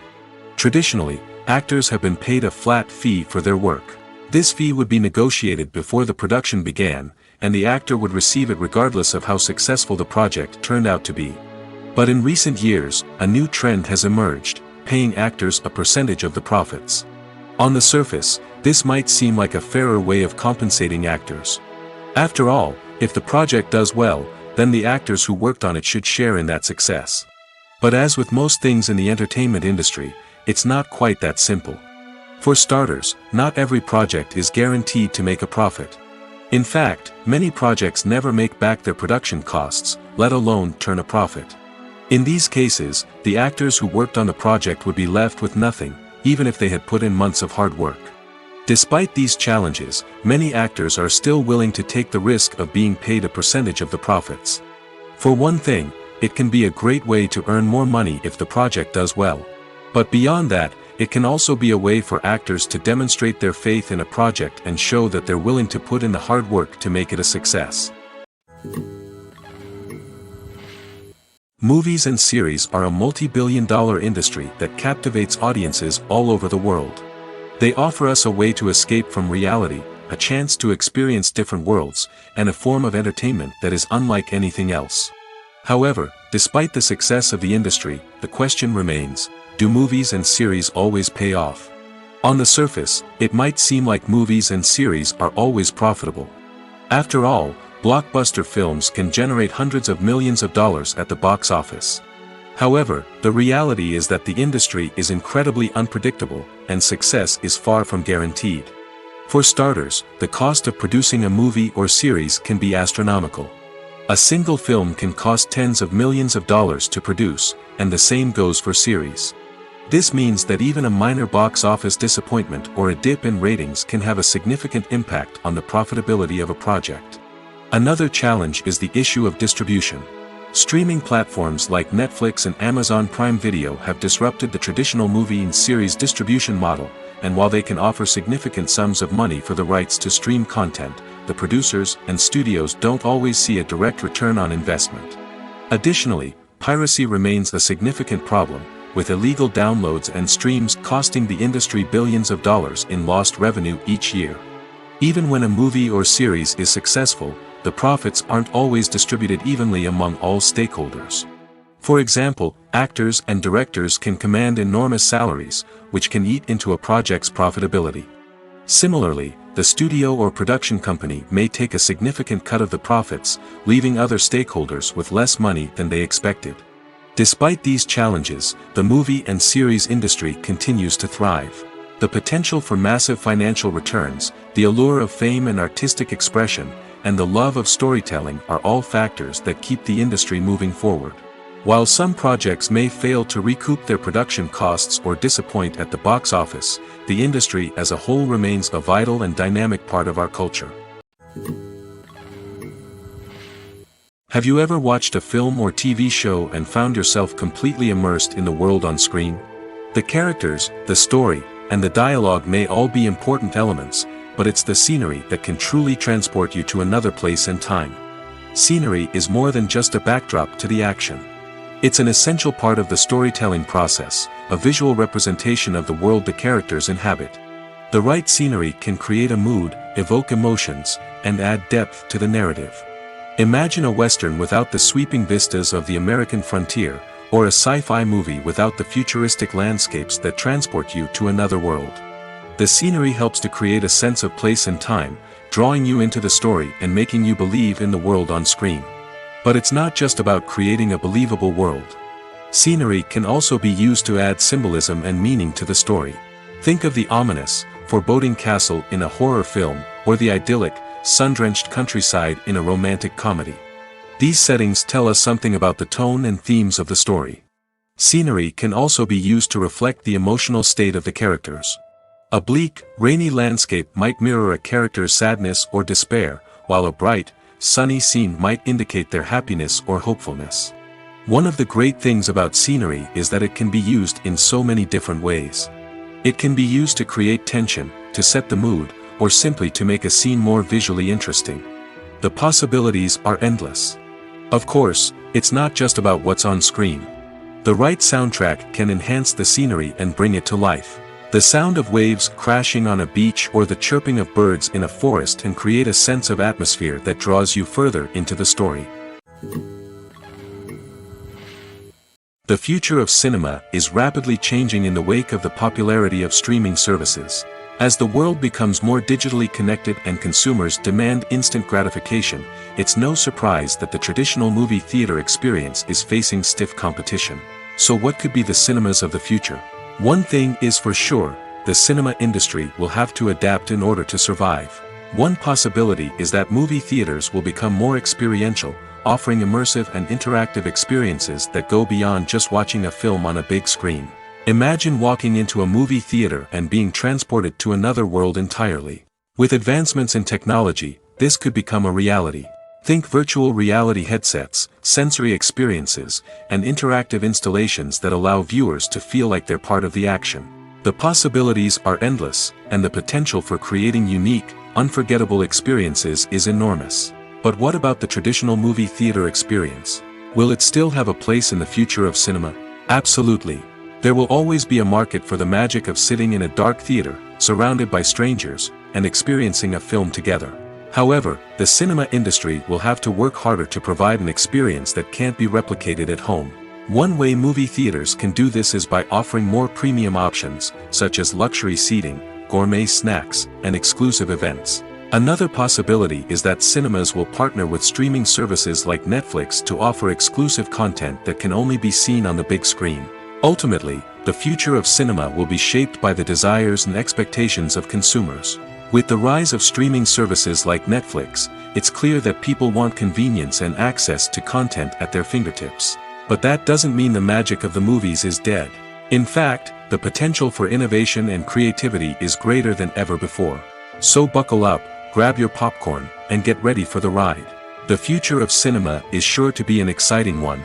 Traditionally, actors have been paid a flat fee for their work. This fee would be negotiated before the production began, and the actor would receive it regardless of how successful the project turned out to be. But in recent years, a new trend has emerged, paying actors a percentage of the profits. On the surface, this might seem like a fairer way of compensating actors. After all, if the project does well, then the actors who worked on it should share in that success. But as with most things in the entertainment industry, it's not quite that simple. For starters, not every project is guaranteed to make a profit. In fact, many projects never make back their production costs, let alone turn a profit. In these cases, the actors who worked on the project would be left with nothing, even if they had put in months of hard work. Despite these challenges, many actors are still willing to take the risk of being paid a percentage of the profits. For one thing, it can be a great way to earn more money if the project does well. But beyond that, it can also be a way for actors to demonstrate their faith in a project and show that they're willing to put in the hard work to make it a success. Movies and series are a multi-billion-dollar industry that captivates audiences all over the world. They offer us a way to escape from reality, a chance to experience different worlds, and a form of entertainment that is unlike anything else. However, despite the success of the industry, the question remains, do movies and series always pay off? On the surface, it might seem like movies and series are always profitable. After all, blockbuster films can generate hundreds of millions of dollars at the box office. However, the reality is that the industry is incredibly unpredictable, and success is far from guaranteed. For starters, the cost of producing a movie or series can be astronomical. A single film can cost tens of millions of dollars to produce, and the same goes for series. This means that even a minor box office disappointment or a dip in ratings can have a significant impact on the profitability of a project. Another challenge is the issue of distribution. Streaming platforms like Netflix and Amazon Prime Video have disrupted the traditional movie and series distribution model, and while they can offer significant sums of money for the rights to stream content, the producers and studios don't always see a direct return on investment. Additionally, piracy remains a significant problem, with illegal downloads and streams costing the industry billions of dollars in lost revenue each year. Even when a movie or series is successful, the profits aren't always distributed evenly among all stakeholders. For example, actors and directors can command enormous salaries, which can eat into a project's profitability. Similarly, the studio or production company may take a significant cut of the profits, leaving other stakeholders with less money than they expected. Despite these challenges, the movie and series industry continues to thrive. The potential for massive financial returns, the allure of fame and artistic expression, and the love of storytelling are all factors that keep the industry moving forward. While some projects may fail to recoup their production costs or disappoint at the box office, the industry as a whole remains a vital and dynamic part of our culture. Have you ever watched a film or TV show and found yourself completely immersed in the world on screen? The characters, the story, and the dialogue may all be important elements, but it's the scenery that can truly transport you to another place and time. Scenery is more than just a backdrop to the action. It's an essential part of the storytelling process, a visual representation of the world the characters inhabit. The right scenery can create a mood, evoke emotions, and add depth to the narrative. Imagine a Western without the sweeping vistas of the American frontier, or a sci-fi movie without the futuristic landscapes that transport you to another world. The scenery helps to create a sense of place and time, drawing you into the story and making you believe in the world on screen. But it's not just about creating a believable world. Scenery can also be used to add symbolism and meaning to the story. Think of the ominous, foreboding castle in a horror film, or the idyllic, sun-drenched countryside in a romantic comedy. These settings tell us something about the tone and themes of the story. Scenery can also be used to reflect the emotional state of the characters. A bleak, rainy landscape might mirror a character's sadness or despair, while a bright, sunny scene might indicate their happiness or hopefulness. One of the great things about scenery is that it can be used in so many different ways. It can be used to create tension, to set the mood, or simply to make a scene more visually interesting. The possibilities are endless. Of course, it's not just about what's on screen. The right soundtrack can enhance the scenery and bring it to life. The sound of waves crashing on a beach or the chirping of birds in a forest can create a sense of atmosphere that draws you further into the story. The future of cinema is rapidly changing in the wake of the popularity of streaming services. As the world becomes more digitally connected and consumers demand instant gratification, it's no surprise that the traditional movie theater experience is facing stiff competition. So what could be the cinemas of the future? One thing is for sure, the cinema industry will have to adapt in order to survive. One possibility is that movie theaters will become more experiential, offering immersive and interactive experiences that go beyond just watching a film on a big screen. Imagine walking into a movie theater and being transported to another world entirely. With advancements in technology, this could become a reality. Think virtual reality headsets, sensory experiences, and interactive installations that allow viewers to feel like they're part of the action. The possibilities are endless, and the potential for creating unique, unforgettable experiences is enormous. But what about the traditional movie theater experience? Will it still have a place in the future of cinema? Absolutely. There will always be a market for the magic of sitting in a dark theater, surrounded by strangers, and experiencing a film together. However, the cinema industry will have to work harder to provide an experience that can't be replicated at home. One way movie theaters can do this is by offering more premium options, such as luxury seating, gourmet snacks, and exclusive events. Another possibility is that cinemas will partner with streaming services like Netflix to offer exclusive content that can only be seen on the big screen. Ultimately, the future of cinema will be shaped by the desires and expectations of consumers. With the rise of streaming services like Netflix, it's clear that people want convenience and access to content at their fingertips. But that doesn't mean the magic of the movies is dead. In fact, the potential for innovation and creativity is greater than ever before. So buckle up, grab your popcorn, and get ready for the ride. The future of cinema is sure to be an exciting one.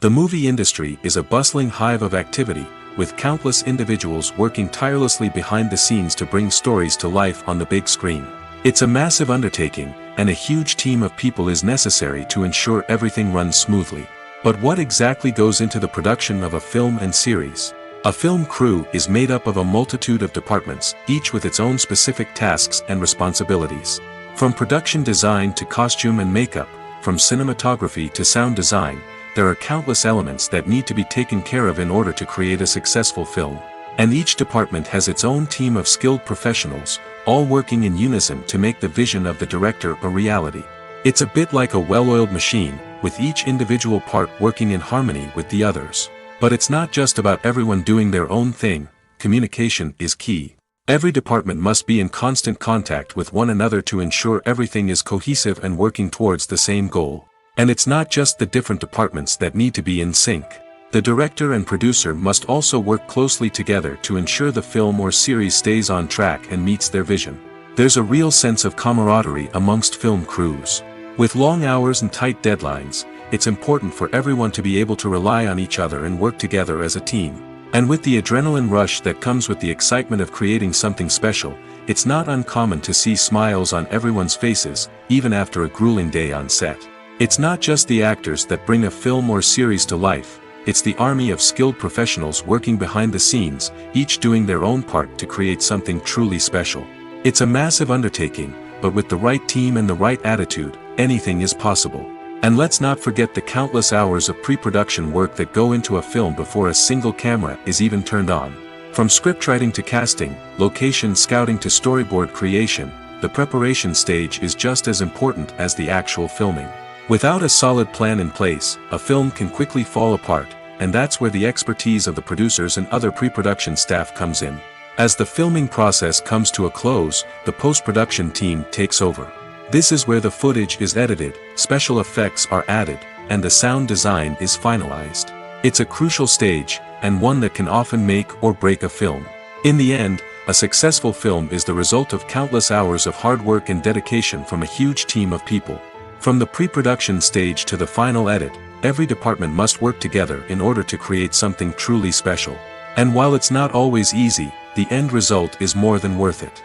The movie industry is a bustling hive of activity, with countless individuals working tirelessly behind the scenes to bring stories to life on the big screen. It's a massive undertaking, and a huge team of people is necessary to ensure everything runs smoothly. But what exactly goes into the production of a film and series? A film crew is made up of a multitude of departments, each with its own specific tasks and responsibilities. From production design to costume and makeup, from cinematography to sound design, there are countless elements that need to be taken care of in order to create a successful film. And each department has its own team of skilled professionals, all working in unison to make the vision of the director a reality. It's a bit like a well-oiled machine, with each individual part working in harmony with the others. But it's not just about everyone doing their own thing, communication is key. Every department must be in constant contact with one another to ensure everything is cohesive and working towards the same goal. And it's not just the different departments that need to be in sync. The director and producer must also work closely together to ensure the film or series stays on track and meets their vision. There's a real sense of camaraderie amongst film crews. With long hours and tight deadlines, it's important for everyone to be able to rely on each other and work together as a team. And with the adrenaline rush that comes with the excitement of creating something special, it's not uncommon to see smiles on everyone's faces, even after a grueling day on set. It's not just the actors that bring a film or series to life, it's the army of skilled professionals working behind the scenes, each doing their own part to create something truly special. It's a massive undertaking, but with the right team and the right attitude, anything is possible. And let's not forget the countless hours of pre-production work that go into a film before a single camera is even turned on. From scriptwriting to casting, location scouting to storyboard creation, the preparation stage is just as important as the actual filming. Without a solid plan in place, a film can quickly fall apart, and that's where the expertise of the producers and other pre-production staff comes in. As the filming process comes to a close, the post-production team takes over. This is where the footage is edited, special effects are added, and the sound design is finalized. It's a crucial stage, and one that can often make or break a film. In the end, a successful film is the result of countless hours of hard work and dedication from a huge team of people. From the pre-production stage to the final edit, every department must work together in order to create something truly special. And while it's not always easy, the end result is more than worth it.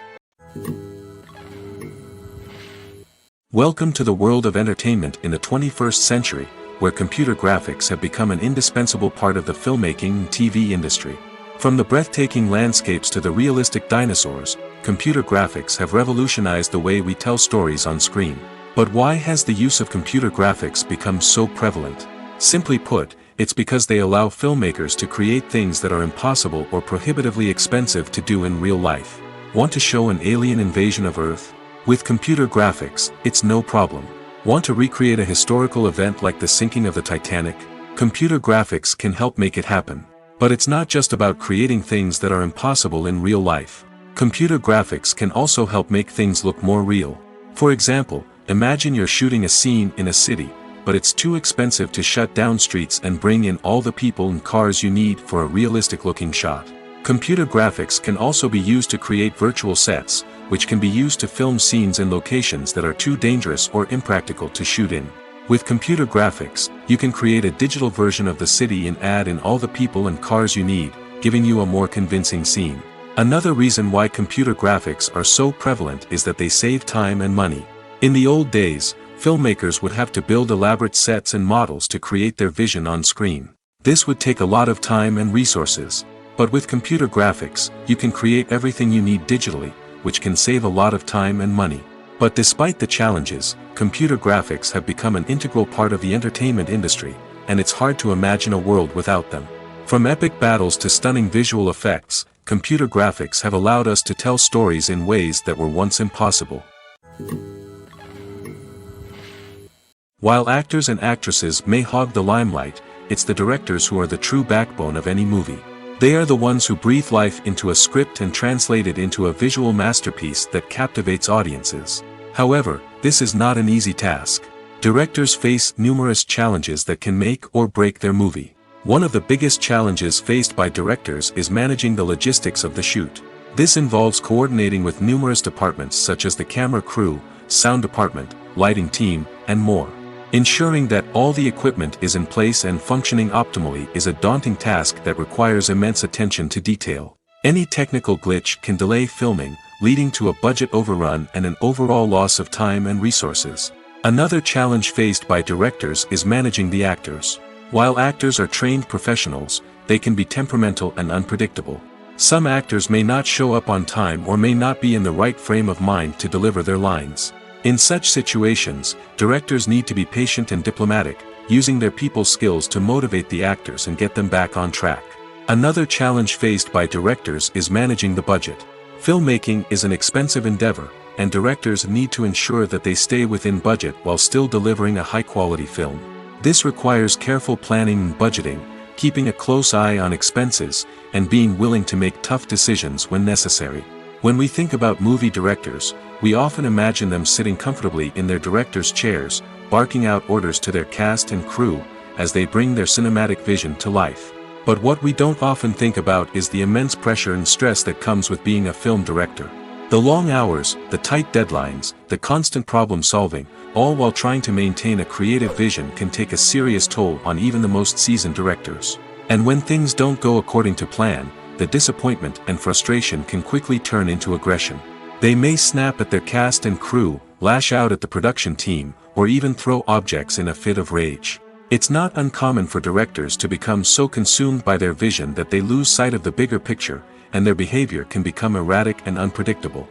Welcome to the world of entertainment in the 21st century, where computer graphics have become an indispensable part of the filmmaking and TV industry. From the breathtaking landscapes to the realistic dinosaurs, computer graphics have revolutionized the way we tell stories on screen. But why has the use of computer graphics become so prevalent? Simply put, it's because they allow filmmakers to create things that are impossible or prohibitively expensive to do in real life. Want to show an alien invasion of Earth? With computer graphics, it's no problem. Want to recreate a historical event like the sinking of the Titanic? Computer graphics can help make it happen. But it's not just about creating things that are impossible in real life. Computer graphics can also help make things look more real. For example, imagine you're shooting a scene in a city, but it's too expensive to shut down streets and bring in all the people and cars you need for a realistic-looking shot. Computer graphics can also be used to create virtual sets, which can be used to film scenes in locations that are too dangerous or impractical to shoot in. With computer graphics, you can create a digital version of the city and add in all the people and cars you need, giving you a more convincing scene. Another reason why computer graphics are so prevalent is that they save time and money. In the old days, filmmakers would have to build elaborate sets and models to create their vision on screen. This would take a lot of time and resources. But with computer graphics, you can create everything you need digitally, which can save a lot of time and money. But despite the challenges, computer graphics have become an integral part of the entertainment industry, and it's hard to imagine a world without them. From epic battles to stunning visual effects, computer graphics have allowed us to tell stories in ways that were once impossible. While actors and actresses may hog the limelight, it's the directors who are the true backbone of any movie. They are the ones who breathe life into a script and translate it into a visual masterpiece that captivates audiences. However, this is not an easy task. Directors face numerous challenges that can make or break their movie. One of the biggest challenges faced by directors is managing the logistics of the shoot. This involves coordinating with numerous departments such as the camera crew, sound department, lighting team, and more. Ensuring that all the equipment is in place and functioning optimally is a daunting task that requires immense attention to detail. Any technical glitch can delay filming, leading to a budget overrun and an overall loss of time and resources. Another challenge faced by directors is managing the actors. While actors are trained professionals, they can be temperamental and unpredictable. Some actors may not show up on time or may not be in the right frame of mind to deliver their lines. In such situations, directors need to be patient and diplomatic, using their people skills to motivate the actors and get them back on track. Another challenge faced by directors is managing the budget. Filmmaking is an expensive endeavor, and directors need to ensure that they stay within budget while still delivering a high-quality film. This requires careful planning and budgeting, keeping a close eye on expenses, and being willing to make tough decisions when necessary. When we think about movie directors, we often imagine them sitting comfortably in their director's chairs, barking out orders to their cast and crew, as they bring their cinematic vision to life. But what we don't often think about is the immense pressure and stress that comes with being a film director. The long hours, the tight deadlines, the constant problem solving, all while trying to maintain a creative vision can take a serious toll on even the most seasoned directors. And when things don't go according to plan, the disappointment and frustration can quickly turn into aggression. They may snap at their cast and crew, lash out at the production team, or even throw objects in a fit of rage. It's not uncommon for directors to become so consumed by their vision that they lose sight of the bigger picture, and their behavior can become erratic and unpredictable.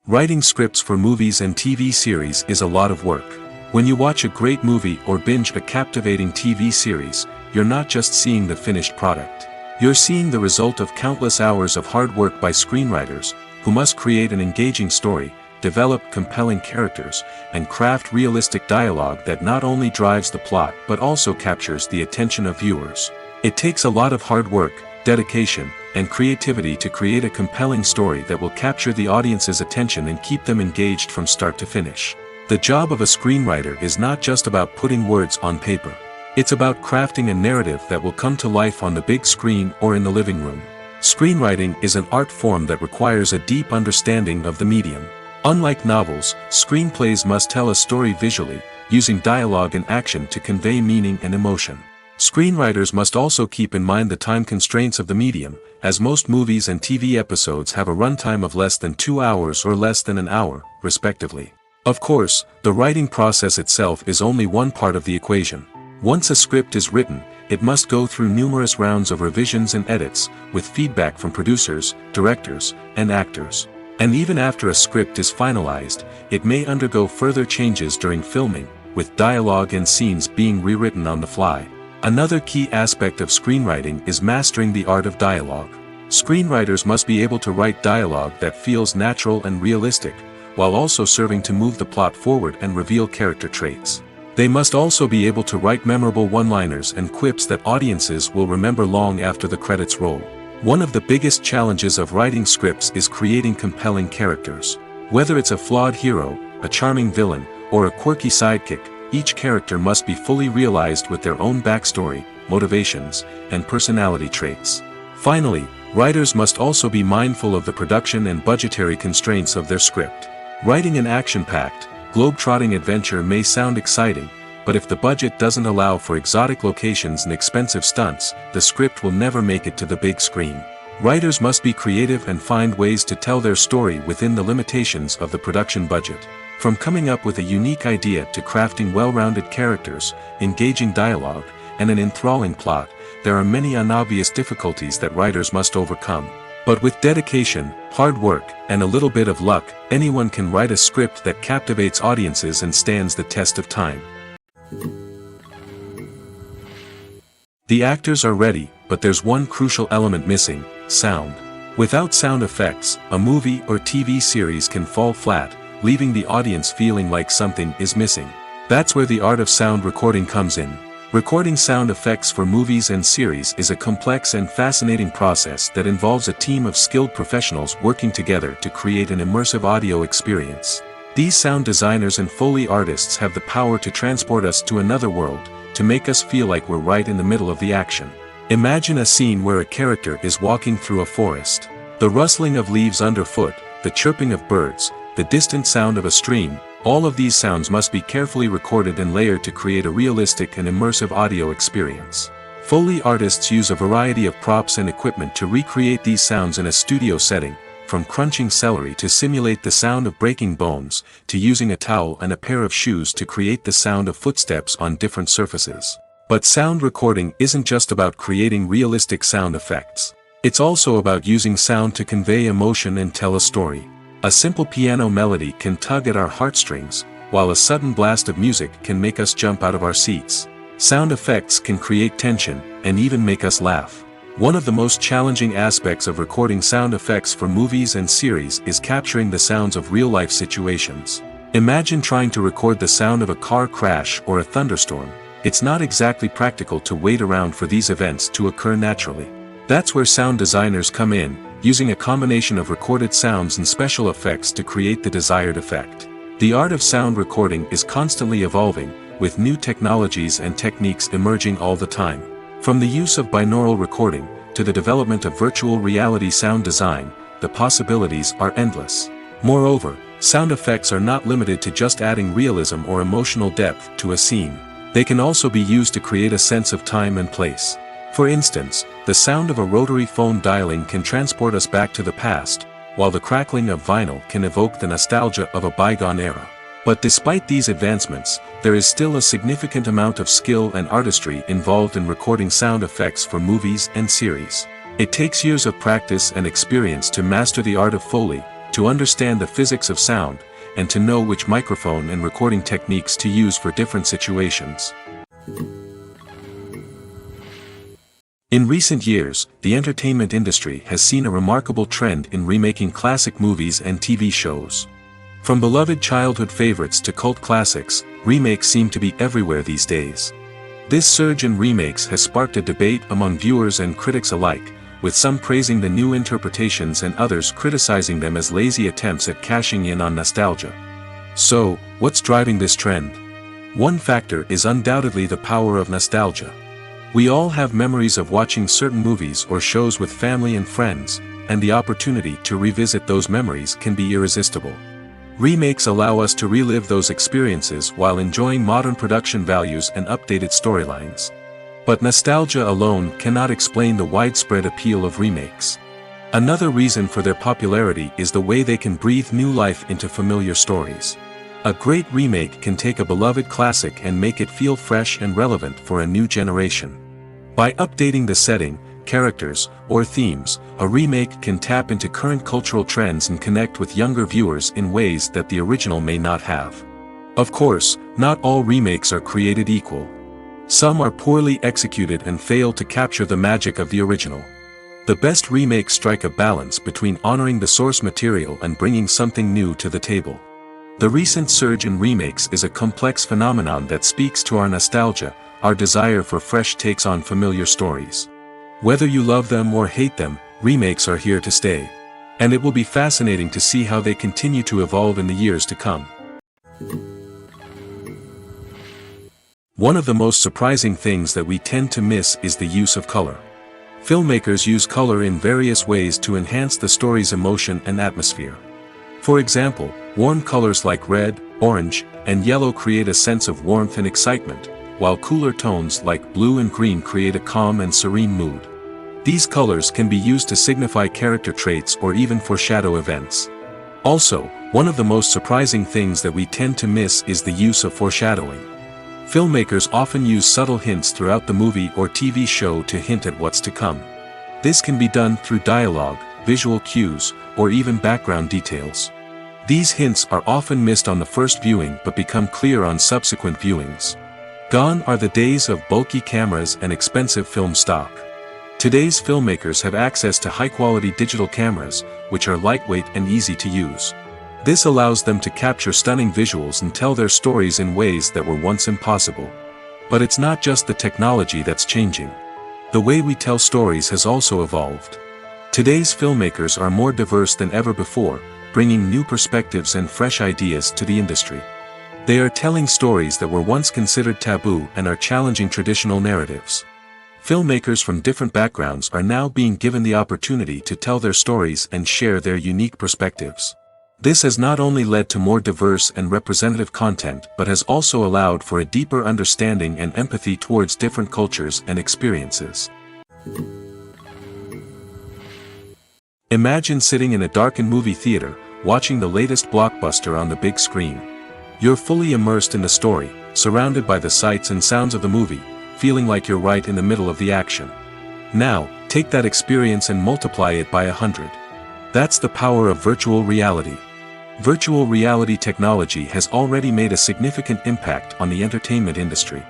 Writing scripts for movies and TV series is a lot of work. When you watch a great movie or binge a captivating TV series, you're not just seeing the finished product. You're seeing the result of countless hours of hard work by screenwriters, who must create an engaging story, develop compelling characters, and craft realistic dialogue that not only drives the plot but also captures the attention of viewers. It takes a lot of hard work, dedication, and creativity to create a compelling story that will capture the audience's attention and keep them engaged from start to finish. The job of a screenwriter is not just about putting words on paper. It's about crafting a narrative that will come to life on the big screen or in the living room. Screenwriting is an art form that requires a deep understanding of the medium. Unlike novels, screenplays must tell a story visually, using dialogue and action to convey meaning and emotion. Screenwriters must also keep in mind the time constraints of the medium, as most movies and TV episodes have a runtime of less than 2 hours or less than an hour, respectively. Of course, the writing process itself is only one part of the equation. Once a script is written, it must go through numerous rounds of revisions and edits, with feedback from producers, directors, and actors. And even after a script is finalized, it may undergo further changes during filming, with dialogue and scenes being rewritten on the fly. Another key aspect of screenwriting is mastering the art of dialogue. Screenwriters must be able to write dialogue that feels natural and realistic, while also serving to move the plot forward and reveal character traits. They must also be able to write memorable one-liners and quips that audiences will remember long after the credits roll. One of the biggest challenges of writing scripts is creating compelling characters. Whether it's a flawed hero, a charming villain, or a quirky sidekick, each character must be fully realized with their own backstory, motivations, and personality traits. Finally, writers must also be mindful of the production and budgetary constraints of their script. Writing an action-packed, globe-trotting adventure may sound exciting, but if the budget doesn't allow for exotic locations and expensive stunts, the script will never make it to the big screen. Writers must be creative and find ways to tell their story within the limitations of the production budget. From coming up with a unique idea to crafting well-rounded characters, engaging dialogue, and an enthralling plot, there are many unobvious difficulties that writers must overcome. But with dedication, hard work, and a little bit of luck, anyone can write a script that captivates audiences and stands the test of time. The actors are ready, but there's one crucial element missing: sound. Without sound effects, a movie or TV series can fall flat, leaving the audience feeling like something is missing. That's where the art of sound recording comes in. Recording sound effects for movies and series is a complex and fascinating process that involves a team of skilled professionals working together to create an immersive audio experience. These sound designers and Foley artists have the power to transport us to another world, to make us feel like we're right in the middle of the action. Imagine a scene where a character is walking through a forest. The rustling of leaves underfoot, the chirping of birds, the distant sound of a stream, all of these sounds must be carefully recorded and layered to create a realistic and immersive audio experience. Foley artists use a variety of props and equipment to recreate these sounds in a studio setting, from crunching celery to simulate the sound of breaking bones, to using a towel and a pair of shoes to create the sound of footsteps on different surfaces. But sound recording isn't just about creating realistic sound effects. It's also about using sound to convey emotion and tell a story. A simple piano melody can tug at our heartstrings, while a sudden blast of music can make us jump out of our seats. Sound effects can create tension, and even make us laugh. One of the most challenging aspects of recording sound effects for movies and series is capturing the sounds of real-life situations. Imagine trying to record the sound of a car crash or a thunderstorm. It's not exactly practical to wait around for these events to occur naturally. That's where sound designers come in, using a combination of recorded sounds and special effects to create the desired effect. The art of sound recording is constantly evolving, with new technologies and techniques emerging all the time. From the use of binaural recording, to the development of virtual reality sound design, the possibilities are endless. Moreover, sound effects are not limited to just adding realism or emotional depth to a scene. They can also be used to create a sense of time and place. For instance, the sound of a rotary phone dialing can transport us back to the past, while the crackling of vinyl can evoke the nostalgia of a bygone era. But despite these advancements, there is still a significant amount of skill and artistry involved in recording sound effects for movies and series. It takes years of practice and experience to master the art of Foley, to understand the physics of sound, and to know which microphone and recording techniques to use for different situations. In recent years, the entertainment industry has seen a remarkable trend in remaking classic movies and TV shows. From beloved childhood favorites to cult classics, remakes seem to be everywhere these days. This surge in remakes has sparked a debate among viewers and critics alike, with some praising the new interpretations and others criticizing them as lazy attempts at cashing in on nostalgia. So, what's driving this trend? One factor is undoubtedly the power of nostalgia. We all have memories of watching certain movies or shows with family and friends, and the opportunity to revisit those memories can be irresistible. Remakes allow us to relive those experiences while enjoying modern production values and updated storylines. But nostalgia alone cannot explain the widespread appeal of remakes. Another reason for their popularity is the way they can breathe new life into familiar stories. A great remake can take a beloved classic and make it feel fresh and relevant for a new generation. By updating the setting, characters, or themes, a remake can tap into current cultural trends and connect with younger viewers in ways that the original may not have. Of course, not all remakes are created equal. Some are poorly executed and fail to capture the magic of the original. The best remakes strike a balance between honoring the source material and bringing something new to the table. The recent surge in remakes is a complex phenomenon that speaks to our nostalgia, our desire for fresh takes on familiar stories. Whether you love them or hate them, remakes are here to stay. And it will be fascinating to see how they continue to evolve in the years to come. One of the most surprising things that we tend to miss is the use of color. Filmmakers use color in various ways to enhance the story's emotion and atmosphere. For example, warm colors like red, orange, and yellow create a sense of warmth and excitement, while cooler tones like blue and green create a calm and serene mood. These colors can be used to signify character traits or even foreshadow events. Also, one of the most surprising things that we tend to miss is the use of foreshadowing. Filmmakers often use subtle hints throughout the movie or TV show to hint at what's to come. This can be done through dialogue, visual cues, or even background details. These hints are often missed on the first viewing but become clear on subsequent viewings. Gone are the days of bulky cameras and expensive film stock. Today's filmmakers have access to high-quality digital cameras, which are lightweight and easy to use. This allows them to capture stunning visuals and tell their stories in ways that were once impossible. But it's not just the technology that's changing. The way we tell stories has also evolved. Today's filmmakers are more diverse than ever before, bringing new perspectives and fresh ideas to the industry. They are telling stories that were once considered taboo and are challenging traditional narratives. Filmmakers from different backgrounds are now being given the opportunity to tell their stories and share their unique perspectives. This has not only led to more diverse and representative content but has also allowed for a deeper understanding and empathy towards different cultures and experiences. Imagine sitting in a darkened movie theater, watching the latest blockbuster on the big screen. You're fully immersed in the story, surrounded by the sights and sounds of the movie, feeling like you're right in the middle of the action. Now, take that experience and multiply it by 100. That's the power of virtual reality. Virtual reality technology has already made a significant impact on the entertainment industry.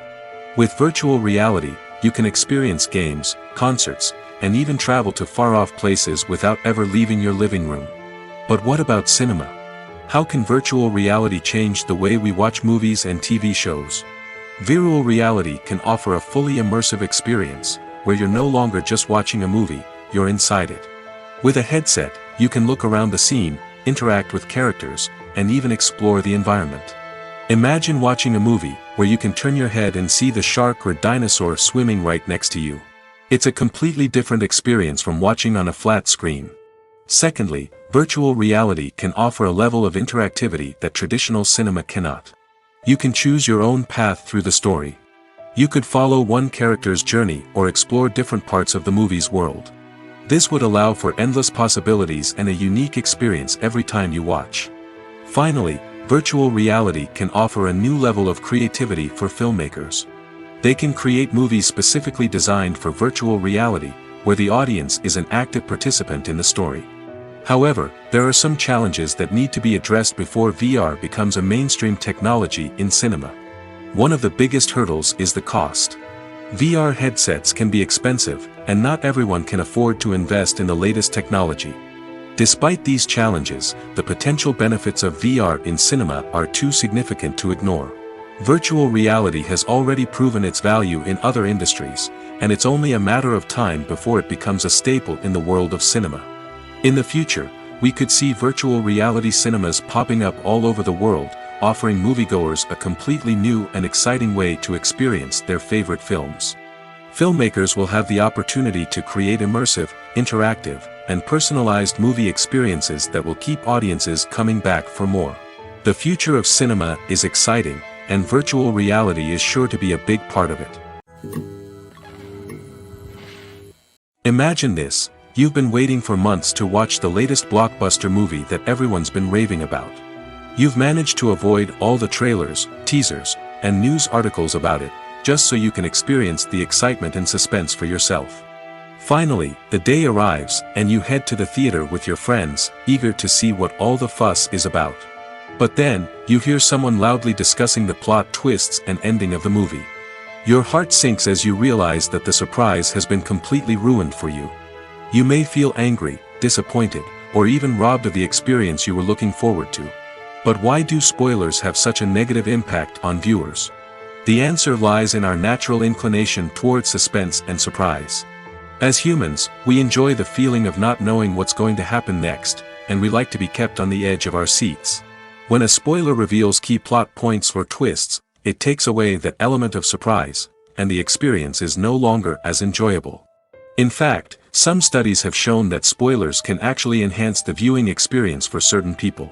With virtual reality, you can experience games, concerts, and even travel to far-off places without ever leaving your living room. But what about cinema? How can virtual reality change the way we watch movies and TV shows? Virtual reality can offer a fully immersive experience, where you're no longer just watching a movie, you're inside it. With a headset, you can look around the scene, interact with characters, and even explore the environment. Imagine watching a movie, where you can turn your head and see the shark or dinosaur swimming right next to you. It's a completely different experience from watching on a flat screen. Secondly, virtual reality can offer a level of interactivity that traditional cinema cannot. You can choose your own path through the story. You could follow one character's journey or explore different parts of the movie's world. This would allow for endless possibilities and a unique experience every time you watch. Finally, virtual reality can offer a new level of creativity for filmmakers. They can create movies specifically designed for virtual reality, where the audience is an active participant in the story. However, there are some challenges that need to be addressed before VR becomes a mainstream technology in cinema. One of the biggest hurdles is the cost. VR headsets can be expensive, and not everyone can afford to invest in the latest technology. Despite these challenges, the potential benefits of VR in cinema are too significant to ignore. Virtual reality has already proven its value in other industries, and it's only a matter of time before it becomes a staple in the world of cinema. In the future, we could see virtual reality cinemas popping up all over the world, offering moviegoers a completely new and exciting way to experience their favorite films. Filmmakers will have the opportunity to create immersive, interactive, and personalized movie experiences that will keep audiences coming back for more. The future of cinema is exciting, and virtual reality is sure to be a big part of it. Imagine this: you've been waiting for months to watch the latest blockbuster movie that everyone's been raving about. You've managed to avoid all the trailers, teasers, and news articles about it, just so you can experience the excitement and suspense for yourself. Finally, the day arrives, and you head to the theater with your friends, eager to see what all the fuss is about. But then, you hear someone loudly discussing the plot twists and ending of the movie. Your heart sinks as you realize that the surprise has been completely ruined for you. You may feel angry, disappointed, or even robbed of the experience you were looking forward to. But why do spoilers have such a negative impact on viewers? The answer lies in our natural inclination toward suspense and surprise. As humans, we enjoy the feeling of not knowing what's going to happen next, and we like to be kept on the edge of our seats. When a spoiler reveals key plot points or twists, it takes away that element of surprise, and the experience is no longer as enjoyable. In fact, some studies have shown that spoilers can actually enhance the viewing experience for certain people.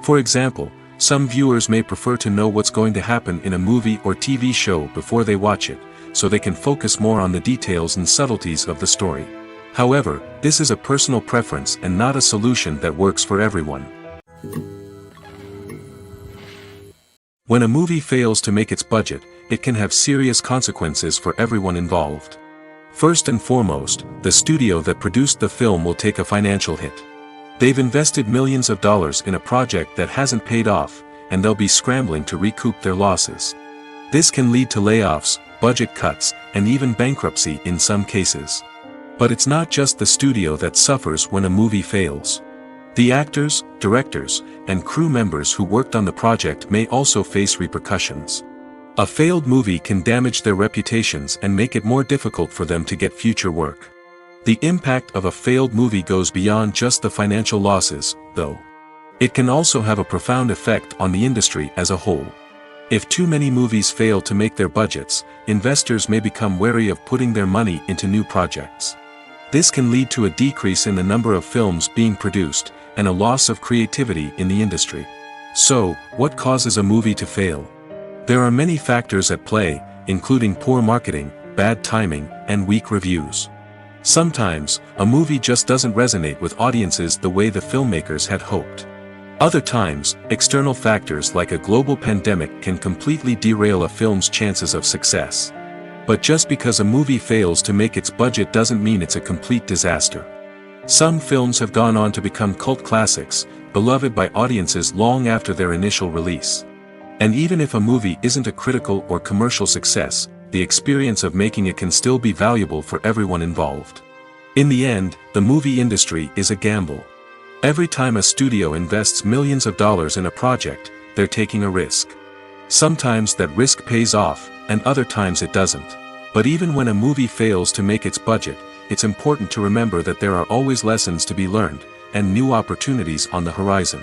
For example, some viewers may prefer to know what's going to happen in a movie or TV show before they watch it, so they can focus more on the details and subtleties of the story. However, this is a personal preference and not a solution that works for everyone. When a movie fails to make its budget, it can have serious consequences for everyone involved. First and foremost, the studio that produced the film will take a financial hit. They've invested millions of dollars in a project that hasn't paid off, and they'll be scrambling to recoup their losses. This can lead to layoffs, budget cuts, and even bankruptcy in some cases. But it's not just the studio that suffers when a movie fails. The actors, directors, and crew members who worked on the project may also face repercussions. A failed movie can damage their reputations and make it more difficult for them to get future work. The impact of a failed movie goes beyond just the financial losses, though. It can also have a profound effect on the industry as a whole. If too many movies fail to make their budgets, investors may become wary of putting their money into new projects. This can lead to a decrease in the number of films being produced, and a loss of creativity in the industry. So, what causes a movie to fail? There are many factors at play, including poor marketing, bad timing, and weak reviews. Sometimes, a movie just doesn't resonate with audiences the way the filmmakers had hoped. Other times, external factors like a global pandemic can completely derail a film's chances of success. But just because a movie fails to make its budget doesn't mean it's a complete disaster. Some films have gone on to become cult classics, beloved by audiences long after their initial release. And even if a movie isn't a critical or commercial success, the experience of making it can still be valuable for everyone involved. In the end, the movie industry is a gamble. Every time a studio invests millions of dollars in a project, they're taking a risk. Sometimes that risk pays off, and other times it doesn't. But even when a movie fails to make its budget, it's important to remember that there are always lessons to be learned, and new opportunities on the horizon.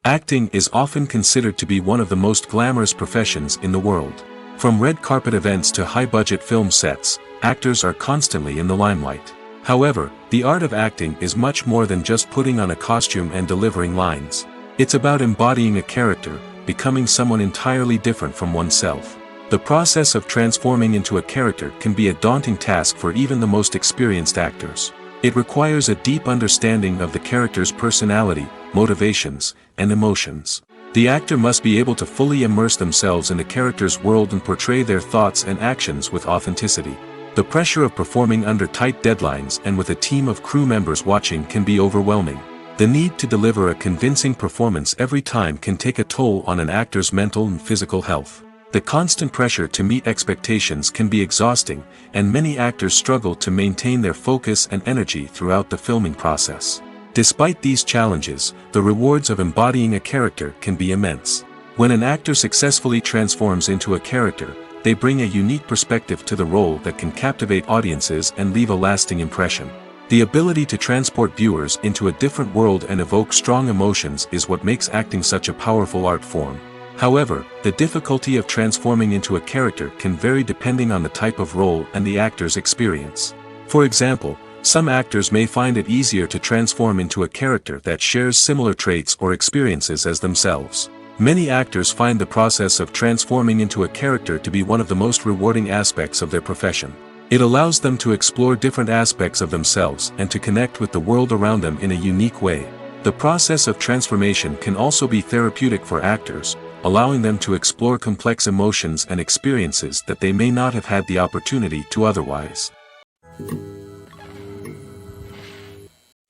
Acting is often considered to be one of the most glamorous professions in the world. From red carpet events to high-budget film sets, actors are constantly in the limelight. However, the art of acting is much more than just putting on a costume and delivering lines. It's about embodying a character, becoming someone entirely different from oneself. The process of transforming into a character can be a daunting task for even the most experienced actors. It requires a deep understanding of the character's personality, motivations, and emotions. The actor must be able to fully immerse themselves in the character's world and portray their thoughts and actions with authenticity. The pressure of performing under tight deadlines and with a team of crew members watching can be overwhelming. The need to deliver a convincing performance every time can take a toll on an actor's mental and physical health. The constant pressure to meet expectations can be exhausting, and many actors struggle to maintain their focus and energy throughout the filming process. Despite these challenges, the rewards of embodying a character can be immense. When an actor successfully transforms into a character, they bring a unique perspective to the role that can captivate audiences and leave a lasting impression. The ability to transport viewers into a different world and evoke strong emotions is what makes acting such a powerful art form. However, the difficulty of transforming into a character can vary depending on the type of role and the actor's experience. For example, some actors may find it easier to transform into a character that shares similar traits or experiences as themselves. Many actors find the process of transforming into a character to be one of the most rewarding aspects of their profession. It allows them to explore different aspects of themselves and to connect with the world around them in a unique way. The process of transformation can also be therapeutic for actors, allowing them to explore complex emotions and experiences that they may not have had the opportunity to otherwise.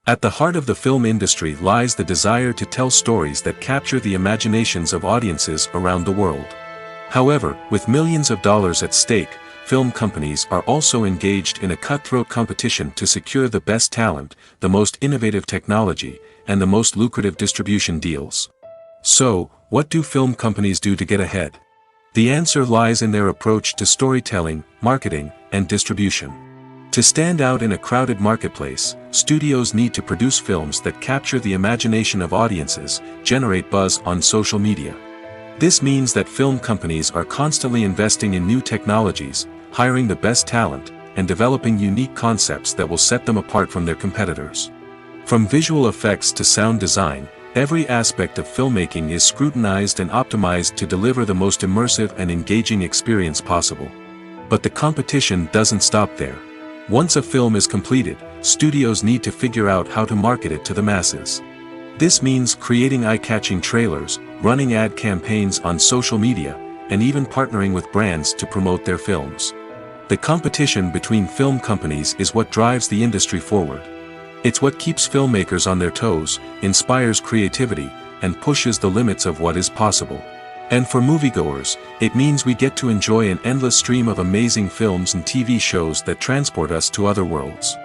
At the heart of the film industry lies the desire to tell stories that capture the imaginations of audiences around the world. However, with millions of dollars at stake, film companies are also engaged in a cutthroat competition to secure the best talent, the most innovative technology, and the most lucrative distribution deals. So, what do film companies do to get ahead? The answer lies in their approach to storytelling, marketing, and distribution. To stand out in a crowded marketplace, studios need to produce films that capture the imagination of audiences, generate buzz on social media. This means that film companies are constantly investing in new technologies, hiring the best talent, and developing unique concepts that will set them apart from their competitors. From visual effects to sound design, every aspect of filmmaking is scrutinized and optimized to deliver the most immersive and engaging experience possible. But the competition doesn't stop there. Once a film is completed, studios need to figure out how to market it to the masses. This means creating eye-catching trailers, running ad campaigns on social media, and even partnering with brands to promote their films. The competition between film companies is what drives the industry forward. It's what keeps filmmakers on their toes, inspires creativity, and pushes the limits of what is possible. And for moviegoers, it means we get to enjoy an endless stream of amazing films and TV shows that transport us to other worlds.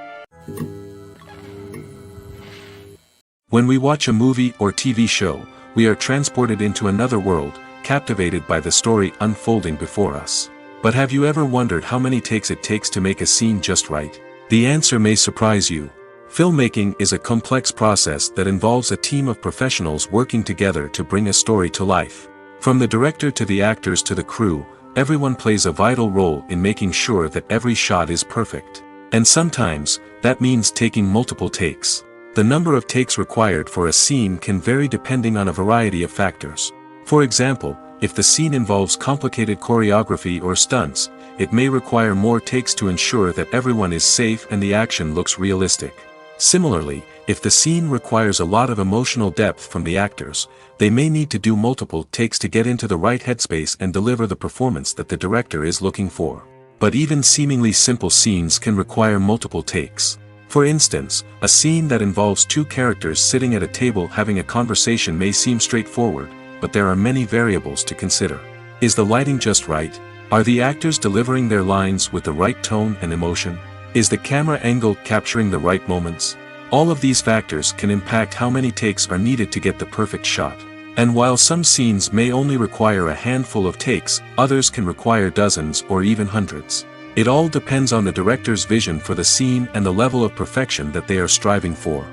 When we watch a movie or TV show, we are transported into another world, captivated by the story unfolding before us. But have you ever wondered how many takes it takes to make a scene just right? The answer may surprise you. Filmmaking is a complex process that involves a team of professionals working together to bring a story to life. From the director to the actors to the crew, everyone plays a vital role in making sure that every shot is perfect. And sometimes, that means taking multiple takes. The number of takes required for a scene can vary depending on a variety of factors. For example, if the scene involves complicated choreography or stunts, it may require more takes to ensure that everyone is safe and the action looks realistic. Similarly, if the scene requires a lot of emotional depth from the actors, they may need to do multiple takes to get into the right headspace and deliver the performance that the director is looking for. But even seemingly simple scenes can require multiple takes. For instance, a scene that involves two characters sitting at a table having a conversation may seem straightforward, but there are many variables to consider. Is the lighting just right? Are the actors delivering their lines with the right tone and emotion? Is the camera angle capturing the right moments? All of these factors can impact how many takes are needed to get the perfect shot. And while some scenes may only require a handful of takes, others can require dozens or even hundreds. It all depends on the director's vision for the scene and the level of perfection that they are striving for.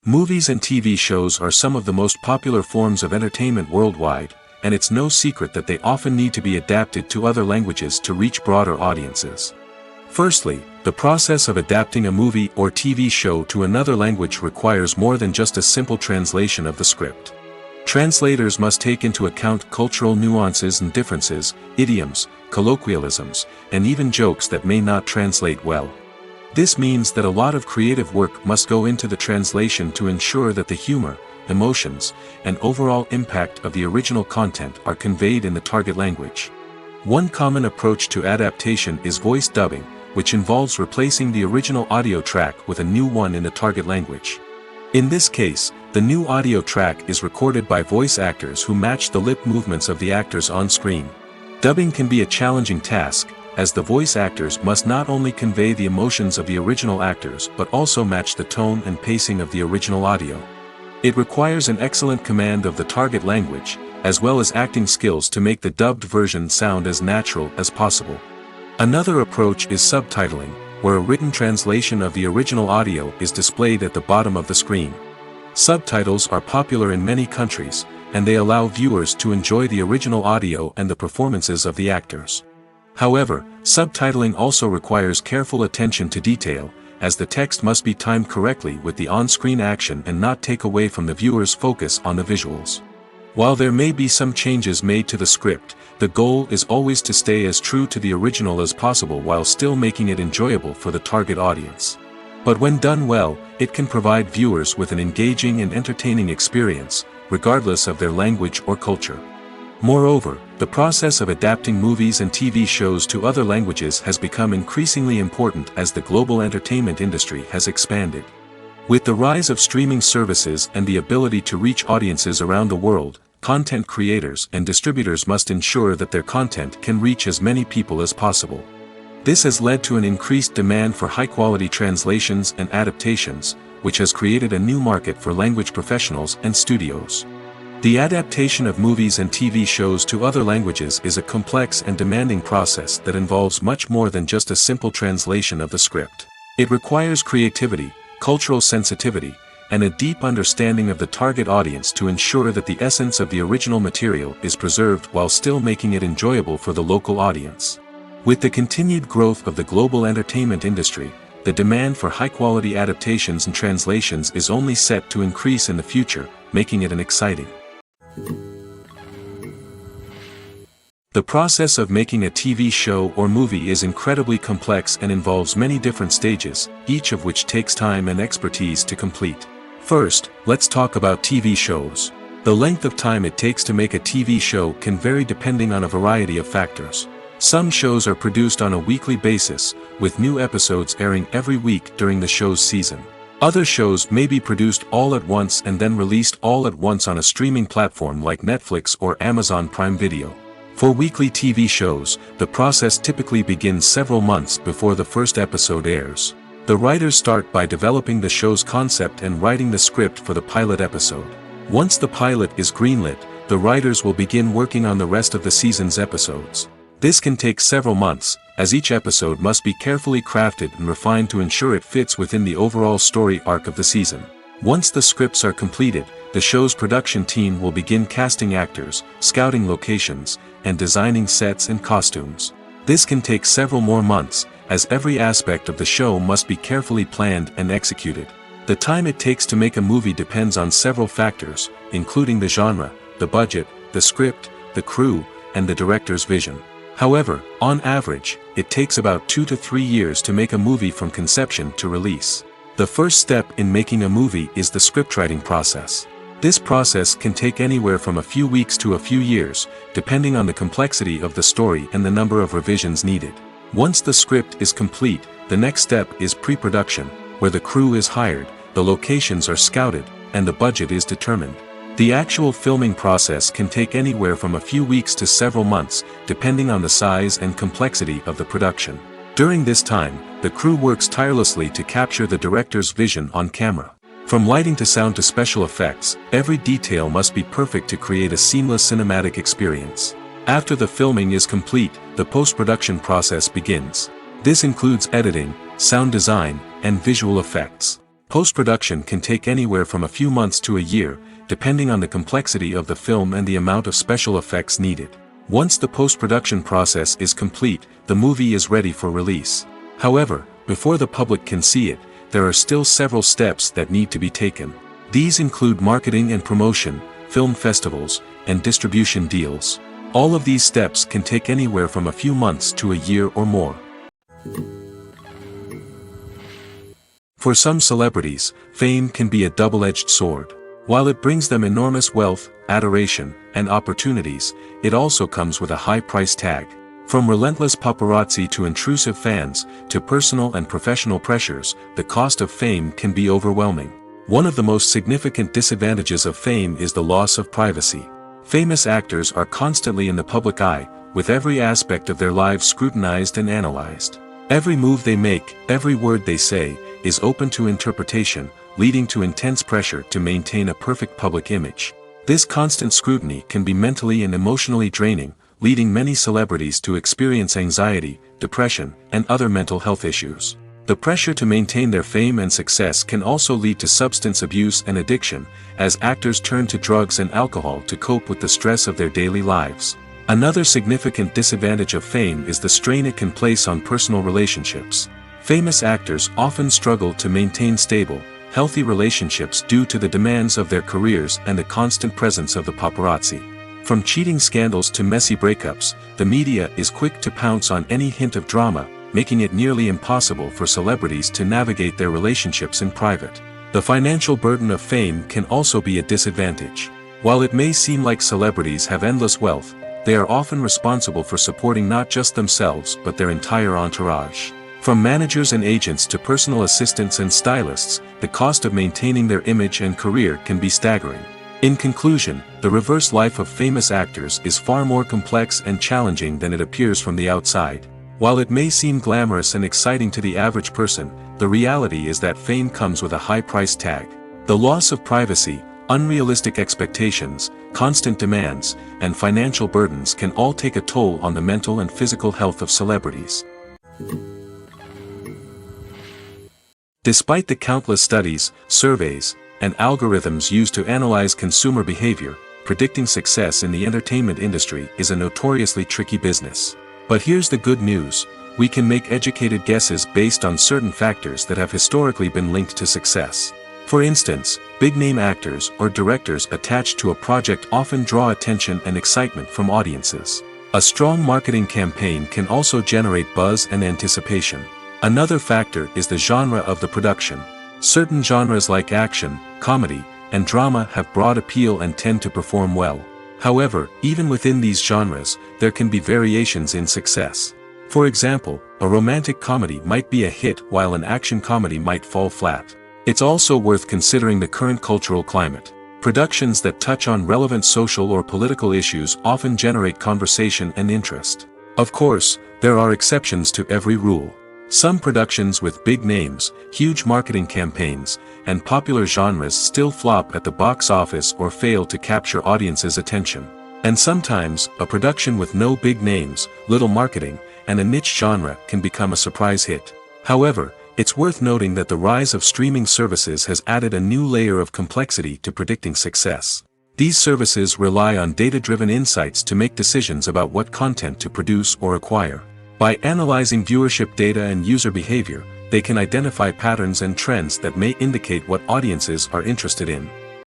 Movies and TV shows are some of the most popular forms of entertainment worldwide, and it's no secret that they often need to be adapted to other languages to reach broader audiences. Firstly, the process of adapting a movie or TV show to another language requires more than just a simple translation of the script. Translators must take into account cultural nuances and differences, idioms, colloquialisms, and even jokes that may not translate well. This means that a lot of creative work must go into the translation to ensure that the humor, emotions, and overall impact of the original content are conveyed in the target language. One common approach to adaptation is voice dubbing, which involves replacing the original audio track with a new one in the target language. In this case, the new audio track is recorded by voice actors who match the lip movements of the actors on screen. Dubbing can be a challenging task, as the voice actors must not only convey the emotions of the original actors but also match the tone and pacing of the original audio. It requires an excellent command of the target language, as well as acting skills to make the dubbed version sound as natural as possible. Another approach is subtitling, where a written translation of the original audio is displayed at the bottom of the screen. Subtitles are popular in many countries, and they allow viewers to enjoy the original audio and the performances of the actors. However, subtitling also requires careful attention to detail, as the text must be timed correctly with the on-screen action and not take away from the viewer's focus on the visuals. While there may be some changes made to the script, the goal is always to stay as true to the original as possible while still making it enjoyable for the target audience. But when done well, it can provide viewers with an engaging and entertaining experience, regardless of their language or culture. Moreover, the process of adapting movies and TV shows to other languages has become increasingly important as the global entertainment industry has expanded. With the rise of streaming services and the ability to reach audiences around the world, content creators and distributors must ensure that their content can reach as many people as possible. This has led to an increased demand for high-quality translations and adaptations, which has created a new market for language professionals and studios. The adaptation of movies and TV shows to other languages is a complex and demanding process that involves much more than just a simple translation of the script. It requires creativity, cultural sensitivity, and a deep understanding of the target audience to ensure that the essence of the original material is preserved while still making it enjoyable for the local audience. With the continued growth of the global entertainment industry, the demand for high-quality adaptations and translations is only set to increase in the future, making it an exciting. The process of making a TV show or movie is incredibly complex and involves many different stages, each of which takes time and expertise to complete. First, let's talk about TV shows. The length of time it takes to make a TV show can vary depending on a variety of factors. Some shows are produced on a weekly basis, with new episodes airing every week during the show's season. Other shows may be produced all at once and then released all at once on a streaming platform like Netflix or Amazon Prime Video. For weekly TV shows, the process typically begins several months before the first episode airs. The writers start by developing the show's concept and writing the script for the pilot episode. Once the pilot is greenlit, the writers will begin working on the rest of the season's episodes. This can take several months, as each episode must be carefully crafted and refined to ensure it fits within the overall story arc of the season. Once the scripts are completed, the show's production team will begin casting actors, scouting locations, and designing sets and costumes. This can take several more months, as every aspect of the show must be carefully planned and executed. The time it takes to make a movie depends on several factors, including the genre, the budget, the script, the crew, and the director's vision. However, on average, it takes about 2 to 3 years to make a movie from conception to release. The first step in making a movie is the scriptwriting process. This process can take anywhere from a few weeks to a few years, depending on the complexity of the story and the number of revisions needed. Once the script is complete, the next step is pre-production, where the crew is hired, the locations are scouted, and the budget is determined. The actual filming process can take anywhere from a few weeks to several months, depending on the size and complexity of the production. During this time, the crew works tirelessly to capture the director's vision on camera. From lighting to sound to special effects, every detail must be perfect to create a seamless cinematic experience. After the filming is complete, the post-production process begins. This includes editing, sound design, and visual effects. Post-production can take anywhere from a few months to a year, depending on the complexity of the film and the amount of special effects needed. Once the post-production process is complete, the movie is ready for release. However, before the public can see it, there are still several steps that need to be taken. These include marketing and promotion, film festivals, and distribution deals. All of these steps can take anywhere from a few months to a year or more. For some celebrities, fame can be a double-edged sword. While it brings them enormous wealth, adoration, and opportunities, it also comes with a high price tag. From relentless paparazzi to intrusive fans, to personal and professional pressures, the cost of fame can be overwhelming. One of the most significant disadvantages of fame is the loss of privacy. Famous actors are constantly in the public eye, with every aspect of their lives scrutinized and analyzed. Every move they make, every word they say, is open to interpretation, leading to intense pressure to maintain a perfect public image. This constant scrutiny can be mentally and emotionally draining, leading many celebrities to experience anxiety, depression, and other mental health issues. The pressure to maintain their fame and success can also lead to substance abuse and addiction, as actors turn to drugs and alcohol to cope with the stress of their daily lives. Another significant disadvantage of fame is the strain it can place on personal relationships. Famous actors often struggle to maintain stable, healthy relationships due to the demands of their careers and the constant presence of the paparazzi. From cheating scandals to messy breakups, the media is quick to pounce on any hint of drama, making it nearly impossible for celebrities to navigate their relationships in private. The financial burden of fame can also be a disadvantage. While it may seem like celebrities have endless wealth, they are often responsible for supporting not just themselves but their entire entourage. From managers and agents to personal assistants and stylists, the cost of maintaining their image and career can be staggering. In conclusion, the reverse life of famous actors is far more complex and challenging than it appears from the outside. While it may seem glamorous and exciting to the average person, the reality is that fame comes with a high price tag. The loss of privacy, unrealistic expectations, constant demands, and financial burdens can all take a toll on the mental and physical health of celebrities. Despite the countless studies, surveys, and algorithms used to analyze consumer behavior, predicting success in the entertainment industry is a notoriously tricky business. But here's the good news: we can make educated guesses based on certain factors that have historically been linked to success. For instance, big-name actors or directors attached to a project often draw attention and excitement from audiences. A strong marketing campaign can also generate buzz and anticipation. Another factor is the genre of the production. Certain genres like action, comedy, and drama have broad appeal and tend to perform well. However, even within these genres, there can be variations in success. For example, a romantic comedy might be a hit while an action comedy might fall flat. It's also worth considering the current cultural climate. Productions that touch on relevant social or political issues often generate conversation and interest. Of course, there are exceptions to every rule. Some productions with big names, huge marketing campaigns, and popular genres still flop at the box office or fail to capture audiences' attention. And sometimes, a production with no big names, little marketing, and a niche genre can become a surprise hit. However, it's worth noting that the rise of streaming services has added a new layer of complexity to predicting success. These services rely on data-driven insights to make decisions about what content to produce or acquire. By analyzing viewership data and user behavior, they can identify patterns and trends that may indicate what audiences are interested in.